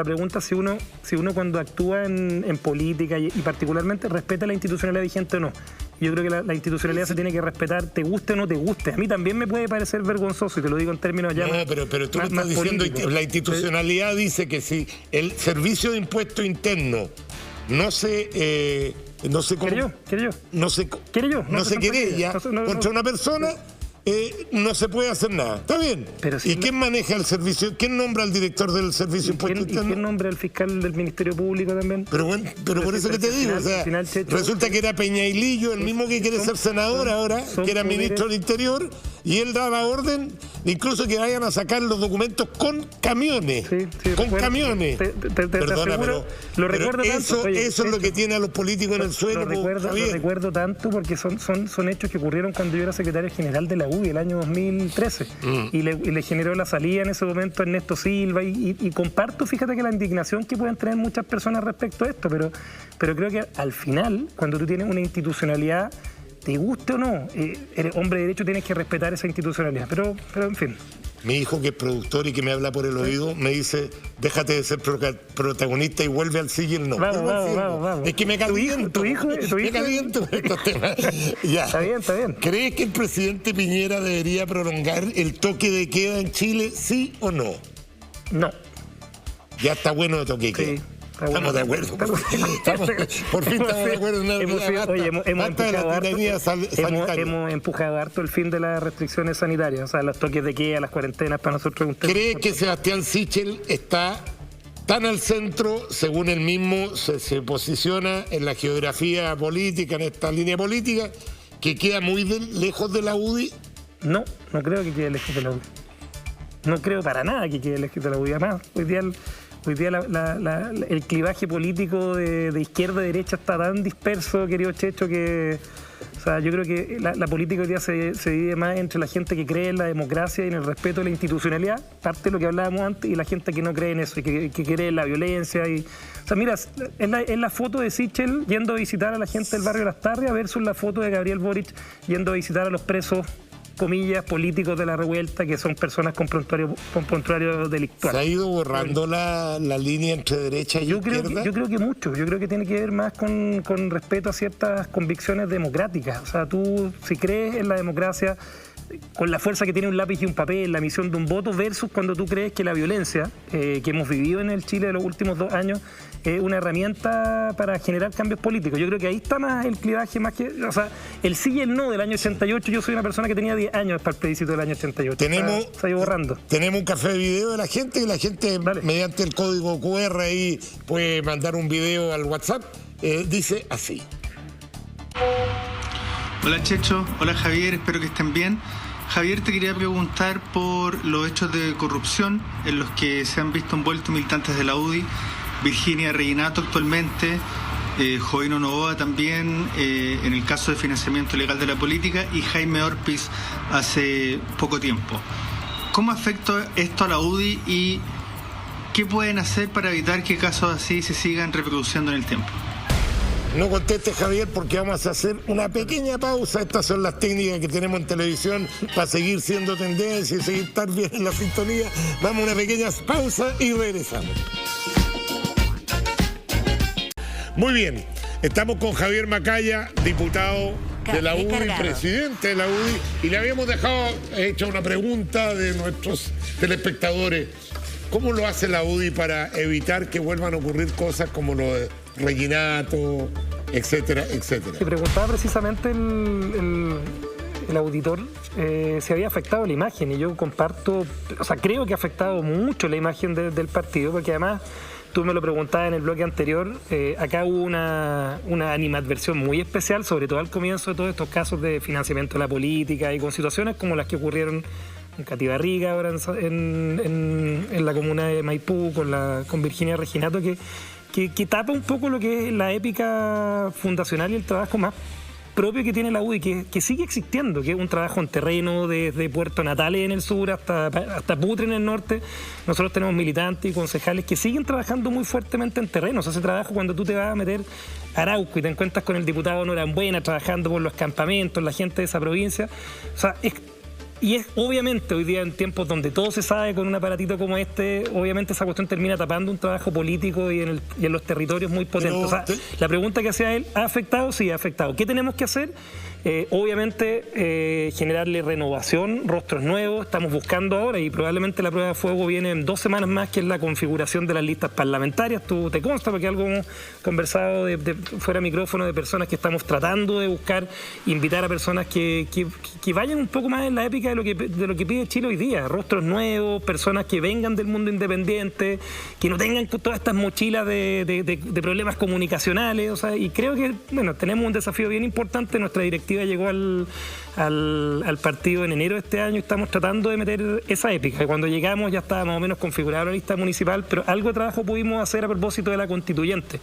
si uno cuando actúa en política y particularmente respeta la institucionalidad vigente o no. Yo creo que la institucionalidad se tiene que respetar, te guste o no te guste. A mí también me puede parecer vergonzoso, y te lo digo en términos ya pero tú me estás diciendo que la institucionalidad dice que si el Servicio de Impuesto Interno no se querella contra una persona, no se puede hacer nada. ¿Está bien? ¿Y quién maneja el servicio? ¿Quién nombra al director del Servicio de Impuesto Interno? ¿Y quién nombra al fiscal del Ministerio Público también? Pero por eso que te digo, resulta que era Peñailillo, el mismo que quiere ser senador ahora, que era ministro del Interior, y él da la orden incluso que vayan a sacar los documentos con camiones. Camiones. Perdona, pero lo recuerdo tanto. Oye, eso es lo que tiene a los políticos en el suelo. Lo recuerdo tanto porque son hechos que ocurrieron cuando yo era secretario general de la UDI el año 2013 y le generó la salida en ese momento a Ernesto Silva y comparto, fíjate que la indignación que pueden tener muchas personas respecto a esto, pero creo que al final, cuando tú tienes una institucionalidad, te guste o no, eres hombre de derecho, tienes que respetar esa institucionalidad, pero en fin. Mi hijo, que es productor y que me habla por el oído, me dice, déjate de ser protagonista y vuelve al sí y el no. Vamos. Es que me caliento. ¿Tu hijo? Me caliento por estos temas. Ya. Está bien. ¿Crees que el presidente Piñera debería prolongar el toque de queda en Chile, sí o no? No. Ya está bueno el toque de queda. Estamos de acuerdo. Por fin estamos de acuerdo. Hemos empujado harto el fin de las restricciones sanitarias, o sea, los toques de queda, las cuarentenas para nosotros. ¿Cree que Sebastián Sichel está tan al centro, según él mismo se posiciona en la geografía política, en esta línea política, que queda muy lejos de la UDI? No creo que quede lejos de la UDI. No creo para nada que quede lejos de la UDI. Además, hoy día el clivaje político de izquierda a derecha está tan disperso, querido Checho, que yo creo que la política hoy día se divide más entre la gente que cree en la democracia y en el respeto de la institucionalidad, parte de lo que hablábamos antes, y la gente que no cree en eso y que cree en la violencia. Mira, es la foto de Sichel yendo a visitar a la gente del barrio Las Tarrias versus la foto de Gabriel Boric yendo a visitar a los presos, comillas, políticos de la revuelta, que son personas con prontuario delictual. ¿Se ha ido borrando la línea entre derecha y izquierda? Yo creo que mucho. Yo creo que tiene que ver más con respeto a ciertas convicciones democráticas. O sea, tú, si crees en la democracia, con la fuerza que tiene un lápiz y un papel, la emisión de un voto, versus cuando tú crees que la violencia que hemos vivido en el Chile de los últimos 2 años es una herramienta para generar cambios políticos. Yo creo que ahí está más el clivaje, más que, o sea, el sí y el no del año 88. Yo soy una persona que tenía 10 años para el plebiscito del año 88. Se ha ido borrando. Tenemos un café de video de la gente, y la gente, mediante el código QR ahí, puede mandar un video al WhatsApp. Dice así. Hola Checho, hola Javier, espero que estén bien. Javier, te quería preguntar por los hechos de corrupción en los que se han visto envueltos militantes de la UDI, Virginia Reginato actualmente, Jovino Novoa también, en el caso de financiamiento ilegal de la política, y Jaime Orpiz hace poco tiempo. ¿Cómo afecta esto a la UDI y qué pueden hacer para evitar que casos así se sigan reproduciendo en el tiempo? No conteste, Javier, porque vamos a hacer una pequeña pausa. Estas son las técnicas que tenemos en televisión para seguir siendo tendencia y seguir estar bien en la sintonía. Vamos a una pequeña pausa y regresamos. Muy bien, estamos con Javier Macaya, diputado de la UDI, presidente de la UDI, y le habíamos hecho una pregunta de nuestros telespectadores. ¿Cómo lo hace la UDI para evitar que vuelvan a ocurrir cosas como lo de Reginato, etcétera, etcétera? Se preguntaba precisamente el auditor si había afectado la imagen, y yo comparto, o sea, creo que ha afectado mucho la imagen del partido, porque además tú me lo preguntabas en el bloque anterior, acá hubo una animadversión muy especial, sobre todo al comienzo de todos estos casos de financiamiento de la política y con situaciones como las que ocurrieron en Catibarriga, ahora en la comuna de Maipú, con Virginia Reginato, que tapa un poco lo que es la épica fundacional y el trabajo más propio que tiene la UDI, que sigue existiendo, que es un trabajo en terreno desde Puerto Natales en el sur hasta Putre en el norte. Nosotros tenemos militantes y concejales que siguen trabajando muy fuertemente en terreno. O sea, ese trabajo, cuando tú te vas a meter a Arauco y te encuentras con el diputado Norambuena trabajando por los campamentos, la gente de esa provincia, o sea, y es obviamente hoy día en tiempos donde todo se sabe con un aparatito como este, obviamente esa cuestión termina tapando un trabajo político y en los territorios muy potentes. O sea, la pregunta que hacía él, ¿ha afectado? Sí, ha afectado. ¿Qué tenemos que hacer? Obviamente generarle renovación, rostros nuevos. Estamos buscando ahora, y probablemente la prueba de fuego viene en 2 semanas más, que es la configuración de las listas parlamentarias. Tú te consta, porque algo hemos conversado fuera de micrófono, de personas que estamos tratando de buscar, invitar a personas que vayan un poco más en la épica de lo que pide Chile hoy día. Rostros nuevos, personas que vengan del mundo independiente, que no tengan todas estas mochilas de problemas comunicacionales. O sea, y creo que tenemos un desafío bien importante. Nuestra directiva llegó al al partido en enero de este año, estamos tratando de meter esa épica. Cuando llegamos ya estaba más o menos configurada la lista municipal, pero algo de trabajo pudimos hacer a propósito de la constituyente.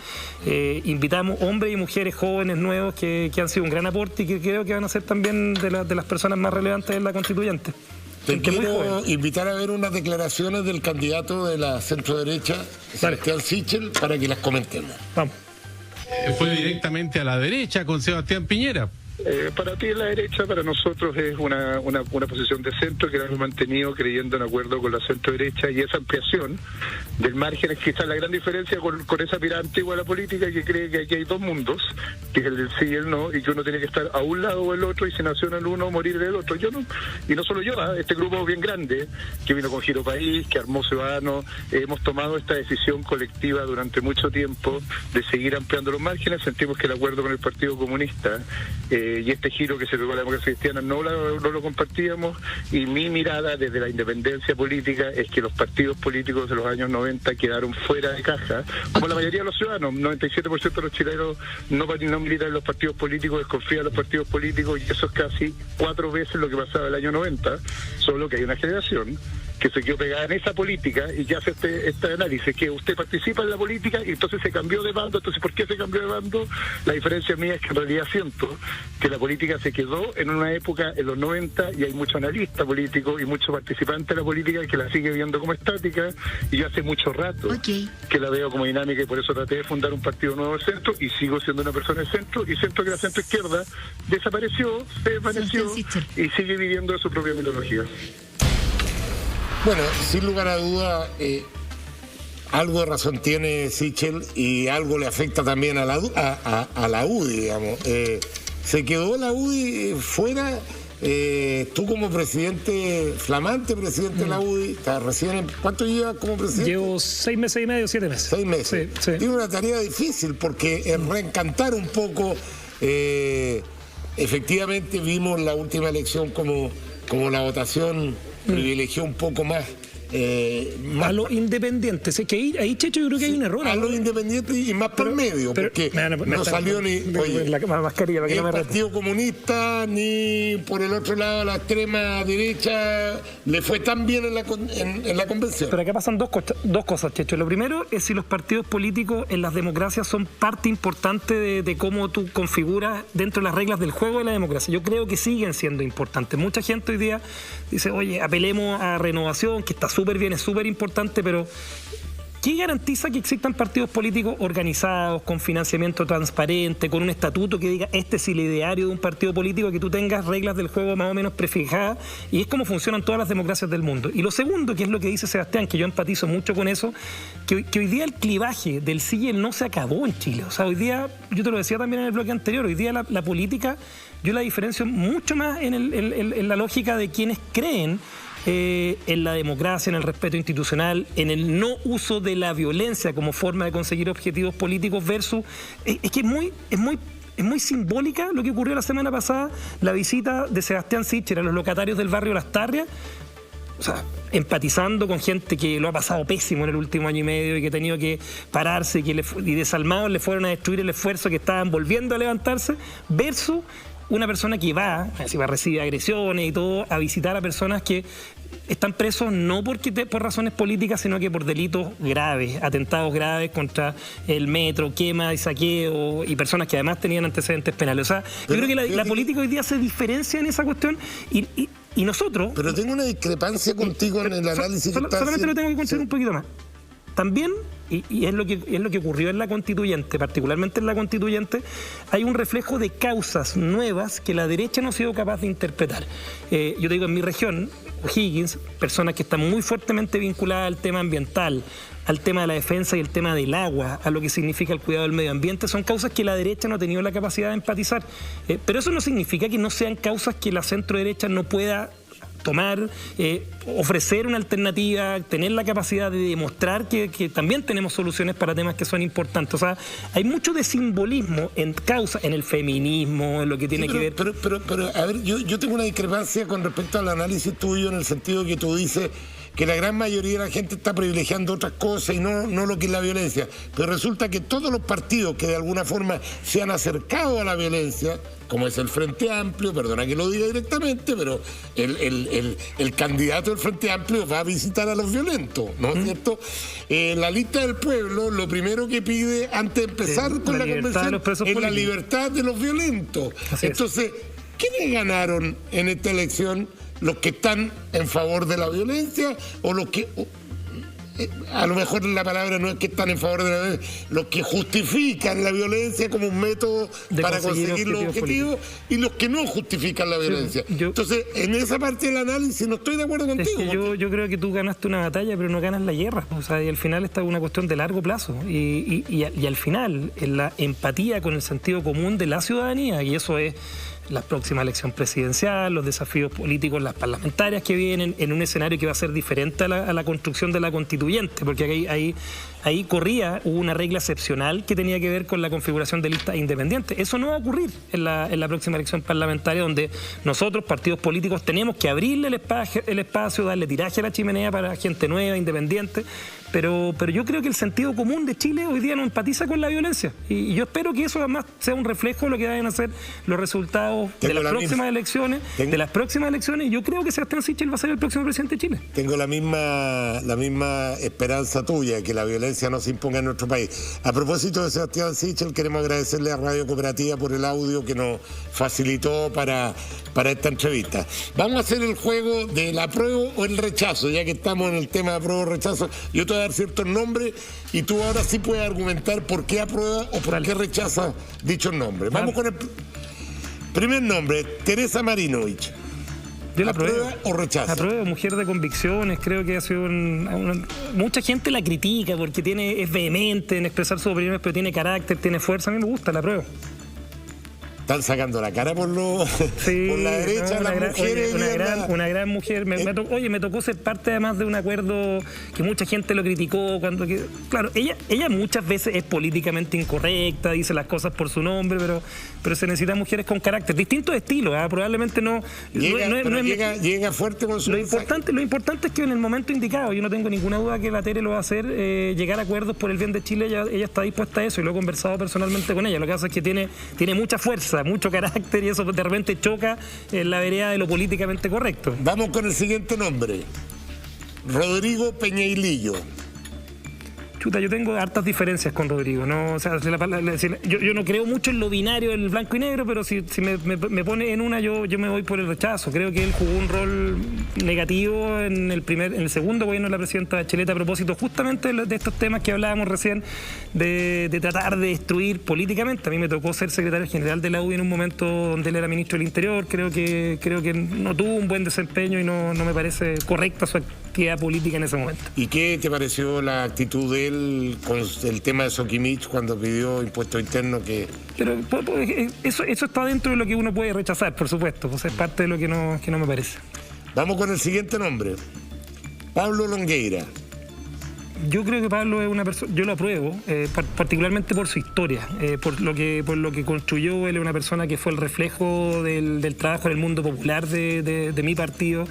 Invitamos hombres y mujeres jóvenes nuevos que han sido un gran aporte y que creo que van a ser también de las personas más relevantes en la constituyente. Te quiero invitar a ver unas declaraciones del candidato de la centro-derecha, Sebastián Sichel, para que las comentemos. Vamos. Fue directamente a la derecha con Sebastián Piñera. Para ti la derecha, para nosotros es una posición de centro que la hemos mantenido creyendo en acuerdo con la centro derecha, y esa ampliación del margen es quizás la gran diferencia con esa mirada antigua a la política que cree que aquí hay dos mundos, que es el del sí y el no, y que uno tiene que estar a un lado o el otro, y si nació en el uno, morir del otro. Yo no, y no solo yo, este grupo bien grande que vino con Giro País, que armó Ciudadanos, hemos tomado esta decisión colectiva durante mucho tiempo de seguir ampliando los márgenes. Sentimos que el acuerdo con el Partido Comunista y este giro que se pegó a la democracia cristiana no lo compartíamos, y mi mirada desde la independencia política es que los partidos políticos de los años 90 quedaron fuera de caja, como la mayoría de los ciudadanos. 97% de los chilenos no militan en los partidos políticos, desconfían de los partidos políticos, y eso es casi 4 veces lo que pasaba el año 90, solo que hay una generación que se quedó pegada en esa política y que hace este análisis, que usted participa en la política y entonces se cambió de bando. Entonces, ¿por qué se cambió de bando? La diferencia mía es que en realidad siento que la política se quedó en una época, en los 90, y hay mucho analista político y mucho participante de la política que la sigue viendo como estática, y yo hace mucho rato que la veo como dinámica, y por eso traté de fundar un partido nuevo del centro, y sigo siendo una persona del centro, y siento que la centro izquierda desapareció, se desvaneció y sigue viviendo de su propia mitología. Bueno, sin lugar a duda, algo de razón tiene Sichel, y algo le afecta también a la UDI, digamos. Se quedó la UDI fuera. Tú como presidente, flamante presidente de la UDI, ¿cuánto llevas como presidente? Llevo 6 meses y medio, 7 meses. 6 meses. Sí. Tiene una tarea difícil porque es reencantar un poco. Efectivamente vimos la última elección como la votación privilegió un poco más a los independientes. Es que ahí, Checho, yo creo que hay un error. A los independientes y más por medio, porque no salió ni la mascarilla para que no me el Partido Comunista ni por el otro lado la extrema derecha le fue tan bien en la convención. Pero acá pasan dos cosas, Checho. Lo primero es si los partidos políticos en las democracias son parte importante de cómo tú configuras dentro de las reglas del juego de la democracia. Yo creo que siguen siendo importantes. Mucha gente hoy día dice, oye, apelemos a renovación, que está súper bien, es súper importante, pero ¿qué garantiza que existan partidos políticos organizados, con financiamiento transparente, con un estatuto que diga este es el ideario de un partido político, que tú tengas reglas del juego más o menos prefijadas? Y es como funcionan todas las democracias del mundo. Y lo segundo, que es lo que dice Sebastián, que yo empatizo mucho con eso, que hoy día el clivaje del sí y el no se acabó en Chile. O sea, hoy día, yo te lo decía también en el bloque anterior, hoy día la política, yo la diferencio mucho más en la lógica de quienes creen en la democracia, en el respeto institucional, en el no uso de la violencia como forma de conseguir objetivos políticos, versus es que es muy simbólica lo que ocurrió la semana pasada, la visita de Sebastián Sichel a los locatarios del barrio Las Tarrias. O sea, empatizando con gente que lo ha pasado pésimo en el último año y medio y que ha tenido que pararse y desalmados le fueron a destruir el esfuerzo que estaban volviendo a levantarse, versus una persona que va a recibir agresiones y todo, a visitar a personas que están presos no por razones políticas, sino que por delitos graves, atentados graves contra el metro, quema y saqueo, y personas que además tenían antecedentes penales. O sea, yo creo que la política hoy día se diferencia en esa cuestión y nosotros... Pero tengo una discrepancia contigo en el análisis. Solamente lo tengo que conseguir un poquito más. También, y es lo que ocurrió en la constituyente, particularmente en la constituyente, hay un reflejo de causas nuevas que la derecha no ha sido capaz de interpretar. Yo te digo, en mi región, O'Higgins, personas que están muy fuertemente vinculadas al tema ambiental, al tema de la defensa y el tema del agua, a lo que significa el cuidado del medio ambiente, son causas que la derecha no ha tenido la capacidad de empatizar. Pero eso no significa que no sean causas que la centro derecha no pueda tomar, ofrecer una alternativa, tener la capacidad de demostrar que también tenemos soluciones para temas que son importantes. O sea, hay mucho de simbolismo en causa, en el feminismo, en lo que tiene que ver... Pero a ver, yo tengo una discrepancia con respecto al análisis tuyo, en el sentido que tú dices, que la gran mayoría de la gente está privilegiando otras cosas y no lo que es la violencia. Pero resulta que todos los partidos que de alguna forma se han acercado a la violencia, como es el Frente Amplio, perdona que lo diga directamente, pero el candidato del Frente Amplio va a visitar a los violentos, ¿no es cierto? La lista del pueblo, lo primero que pide antes de empezar con la convención es la libertad de los violentos. Entonces, ¿quiénes ganaron en esta elección? ¿Los que están en favor de la violencia o los que... a lo mejor la palabra no es que están en favor de la violencia, los que justifican la violencia como un método para conseguir los objetivos y los que no justifican la violencia? Entonces, en esa parte del análisis no estoy de acuerdo contigo. Es que yo creo que tú ganaste una batalla, pero no ganas la guerra. O sea, y al final esta es una cuestión de largo plazo. Y al final, en la empatía con el sentido común de la ciudadanía, y eso es la próxima elección presidencial, los desafíos políticos, las parlamentarias que vienen, en un escenario que va a ser diferente a la construcción de la constituyente, porque ahí hubo una regla excepcional que tenía que ver con la configuración de listas independientes. Eso no va a ocurrir en la próxima elección parlamentaria, donde nosotros, partidos políticos, tenemos que abrirle el espacio, darle tiraje a la chimenea para gente nueva, independiente. Pero yo creo que el sentido común de Chile hoy día no empatiza con la violencia. Y yo espero que eso además sea un reflejo de lo que vayan a ser los resultados de las próximas elecciones. Yo creo que Sebastián Sichel va a ser el próximo presidente de Chile. Tengo la misma esperanza tuya, que la violencia no se imponga en nuestro país. A propósito de Sebastián Sichel, queremos agradecerle a Radio Cooperativa por el audio que nos facilitó para esta entrevista. Vamos a hacer el juego del apruebo o el rechazo, ya que estamos en el tema de apruebo o rechazo. Yo te voy a dar ciertos nombres y tú ahora sí puedes argumentar por qué aprueba o por qué rechaza dichos nombres. Vamos con el primer nombre, Teresa Marinovich. Yo la ¿Aprueba o rechaza? Aprueba, mujer de convicciones, creo que ha sido mucha gente la critica porque es vehemente en expresar sus opiniones, pero tiene carácter, tiene fuerza. A mí me gusta, la apruebo. Están sacando la cara por la derecha, las mujeres. Una gran mujer. Me tocó ser parte además de un acuerdo que mucha gente lo criticó. Claro, ella muchas veces es políticamente incorrecta, dice las cosas por su nombre, pero se necesitan mujeres con carácter. Distintos estilos, probablemente no... Llega fuerte con su Lo importante es que en el momento indicado, yo no tengo ninguna duda que la Tere lo va a hacer, llegar a acuerdos por el bien de Chile, ella está dispuesta a eso y lo he conversado personalmente con ella. Lo que pasa es que tiene mucha fuerza, mucho carácter y eso de repente choca en la vereda de lo políticamente correcto. Vamos con el siguiente nombre. Rodrigo Peñailillo. Chuta, yo tengo hartas diferencias con Rodrigo, ¿no? O sea, yo no creo mucho en lo binario, el blanco y negro, pero si me pone en una, yo me voy por el rechazo. Creo que él jugó un rol negativo en el segundo gobierno de la presidenta Bachelet a propósito justamente de estos temas que hablábamos recién, de tratar de destruir políticamente. A mí me tocó ser secretario general de la UDI en un momento donde él era ministro del Interior. Creo que no tuvo un buen desempeño y no me parece correcta su actividad política en ese momento. ¿Y qué te pareció la actitud de él con el tema de Soquimich cuando pidió impuesto interno? Pero eso está dentro de lo que uno puede rechazar, por supuesto, pues es parte de lo que no me parece. Vamos con el siguiente nombre, Pablo Longueira. Yo creo que Pablo es una persona, yo lo apruebo, particularmente por su historia, por lo que construyó. Él es una persona que fue el reflejo del trabajo en el mundo popular de mi partido.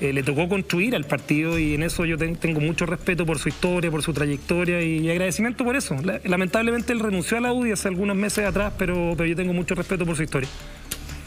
Le tocó construir al partido y en eso yo tengo mucho respeto por su historia, por su trayectoria y agradecimiento por eso. Lamentablemente él renunció a la UDI hace algunos meses atrás, pero yo tengo mucho respeto por su historia.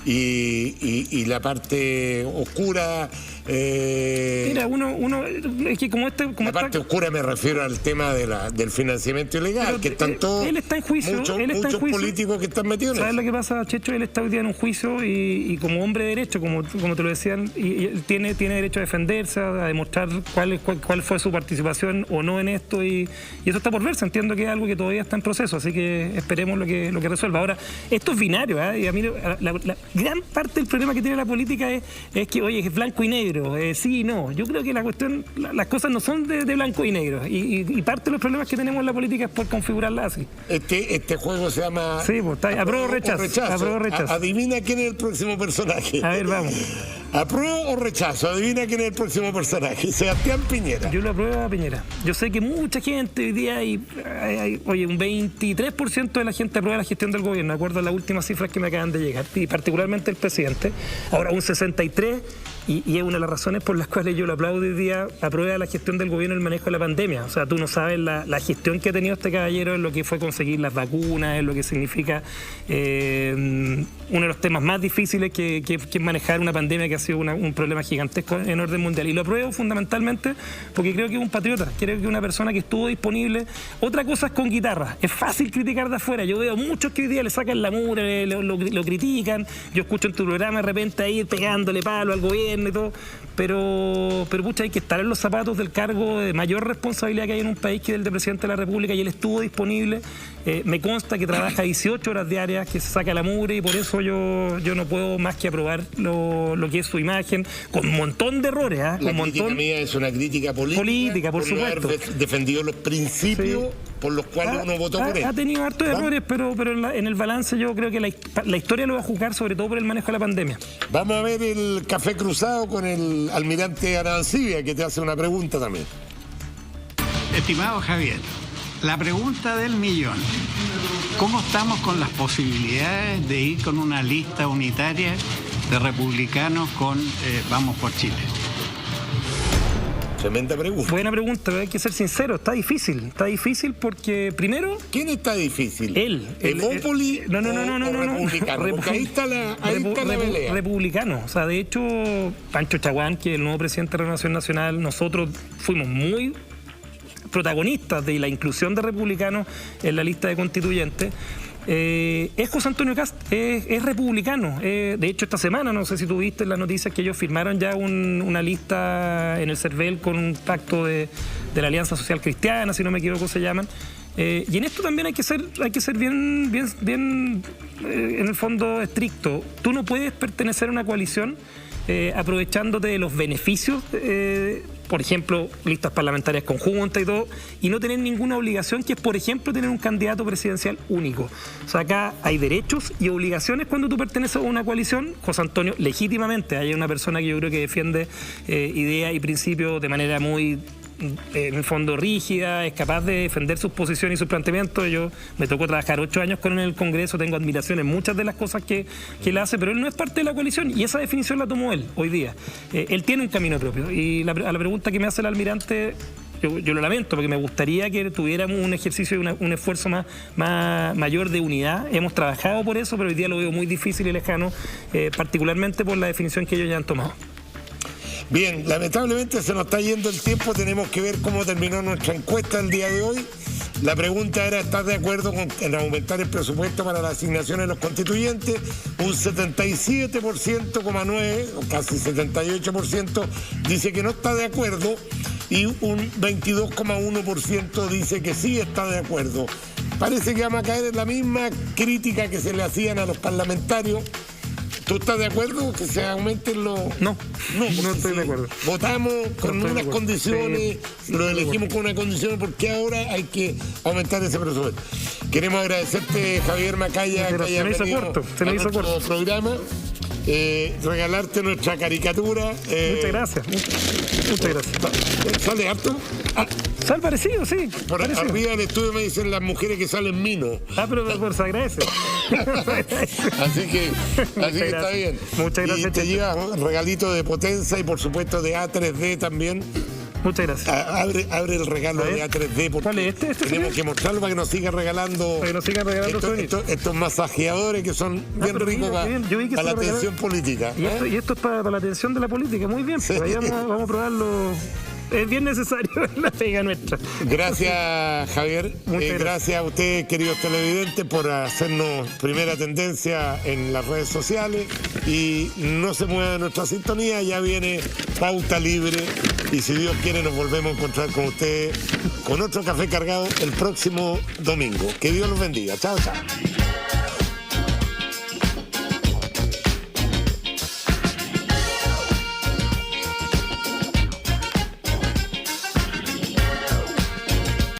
Y la parte oscura... Mira, uno es que como parte oscura me refiero al tema del financiamiento ilegal, pero que están todos... Él está en juicio. Muchos políticos que están metidos en ¿Sabes lo que pasa, Checho? Él está hoy día en un juicio y como hombre de derecho, como te lo decían, y él tiene derecho a defenderse, a demostrar cuál fue su participación o no en esto, y eso está por verse. Entiendo que es algo que todavía está en proceso, así que esperemos lo que resuelva. Ahora, esto es binario, y a mí la gran parte del problema que tiene la política es que, oye, es blanco y negro. Sí y no. Yo creo que las cosas no son de blanco y negro. Y parte de los problemas que tenemos en la política es por configurarla así. Este juego se llama... Sí, pues está apruebo o rechazo. Adivina quién es el próximo personaje. A ver, vamos. ¿Apruebo o rechazo? Adivina quién es el próximo personaje. Sebastián Piñera. Yo lo apruebo a Piñera. Yo sé que mucha gente hoy día oye, un 23% de la gente aprueba la gestión del gobierno, de acuerdo a las últimas cifras que me acaban de llegar, y particularmente el presidente. Ahora un 63% y es una de las razones por las cuales yo lo aplaudo hoy día, aprueba la gestión del gobierno en el manejo de la pandemia. O sea, tú no sabes la gestión que ha tenido este caballero en lo que fue conseguir las vacunas, en lo que significa uno de los temas más difíciles que es manejar una pandemia que ha sido un problema gigantesco en orden mundial. Y lo apruebo fundamentalmente porque creo que es un patriota, creo que es una persona que estuvo disponible. Otra cosa es con guitarra. Es fácil criticar de afuera. Yo veo muchos que hoy día le sacan la mugre, lo critican. Yo escucho en tu programa de repente ahí pegándole palo al gobierno y todo. Pero pucha, hay que estar en los zapatos del cargo de mayor responsabilidad que hay en un país, que es el de presidente de la República, y él estuvo disponible. Me consta que trabaja 18 horas diarias, que se saca la mugre, y por eso yo no puedo más que aprobar lo que es su imagen, con un montón de errores. La crítica mía es una crítica política por supuesto. No haber defendido los principios por los cuales uno votó por él. Ha tenido hartos errores, pero en el balance yo creo que la historia lo va a juzgar, sobre todo por el manejo de la pandemia. Vamos a ver el café cruzado con el almirante Arancibia, que te hace una pregunta también. Estimado Javier, la pregunta del millón: ¿cómo estamos con las posibilidades de ir con una lista unitaria de republicanos con Vamos por Chile? Tremenda pregunta. Buena pregunta, pero hay que ser sincero, está difícil porque primero... ¿Quién está difícil? Él. ¿Evópoli no, republicano? Porque ahí está la pelea. Republicano. O sea, de hecho, Pancho Chaguán, que es el nuevo presidente de Renovación Nacional, nosotros fuimos muy protagonistas de la inclusión de republicanos en la lista de constituyentes. Es José Antonio Kast, es republicano. De hecho, esta semana, no sé si tú viste las noticias, que ellos firmaron ya una lista en el CERVEL con un pacto de la Alianza Social Cristiana, si no me equivoco se llaman. Y en esto también hay que ser bien en el fondo estricto. Tú no puedes pertenecer a una coalición aprovechándote de los beneficios, por ejemplo, listas parlamentarias conjuntas y todo, y no tener ninguna obligación, que es, por ejemplo, tener un candidato presidencial único. O sea, acá hay derechos y obligaciones cuando tú perteneces a una coalición. José Antonio, legítimamente, hay una persona que yo creo que defiende ideas y principios de manera muy, en el fondo, rígida, es capaz de defender sus posiciones y sus planteamientos. Yo me tocó trabajar 8 años con él en el Congreso, tengo admiración en muchas de las cosas que él hace, pero él no es parte de la coalición, y esa definición la tomó él hoy día. Él tiene un camino propio, y a la pregunta que me hace el almirante, yo lo lamento, porque me gustaría que tuviéramos un ejercicio y un esfuerzo mayor de unidad. Hemos trabajado por eso, pero hoy día lo veo muy difícil y lejano, particularmente por la definición que ellos ya han tomado. Bien, lamentablemente se nos está yendo el tiempo, tenemos que ver cómo terminó nuestra encuesta el día de hoy. La pregunta era: ¿estás de acuerdo en aumentar el presupuesto para la asignación de los constituyentes? Un 77,9%, o casi 78%, dice que no está de acuerdo, y un 22,1% dice que sí está de acuerdo. Parece que vamos a caer en la misma crítica que se le hacían a los parlamentarios. ¿Tú estás de acuerdo que se aumenten los...? No estoy de acuerdo. Votamos con unas condiciones, lo elegimos con una condición, porque ahora hay que aumentar ese presupuesto. Queremos agradecerte, Javier Macaya, que hayas venido a nuestro programa, regalarte nuestra caricatura. Muchas gracias. ¿Sale harto? Sale parecido, sí. Por arriba del estudio me dicen las mujeres que salen mino. Pero se agradece. Así que está bien. Muchas gracias. Y te llevas un regalito de Potenza y por supuesto de A3D también. Muchas gracias. Abre el regalo de A3D, porque ¿Cuál es tenemos que mostrarlo para que nos sigan regalando, estos masajeadores que son bien ricos para la atención política. Y esto es para la atención de la política. Muy bien, pues ahí vamos a probarlo. Es bien necesario la pega nuestra. Gracias, Javier. Gracias a ustedes, queridos televidentes, por hacernos primera tendencia en las redes sociales. Y no se mueva de nuestra sintonía, ya viene Pauta Libre. Y si Dios quiere, nos volvemos a encontrar con ustedes con otro café cargado el próximo domingo. Que Dios los bendiga. Chao, chao.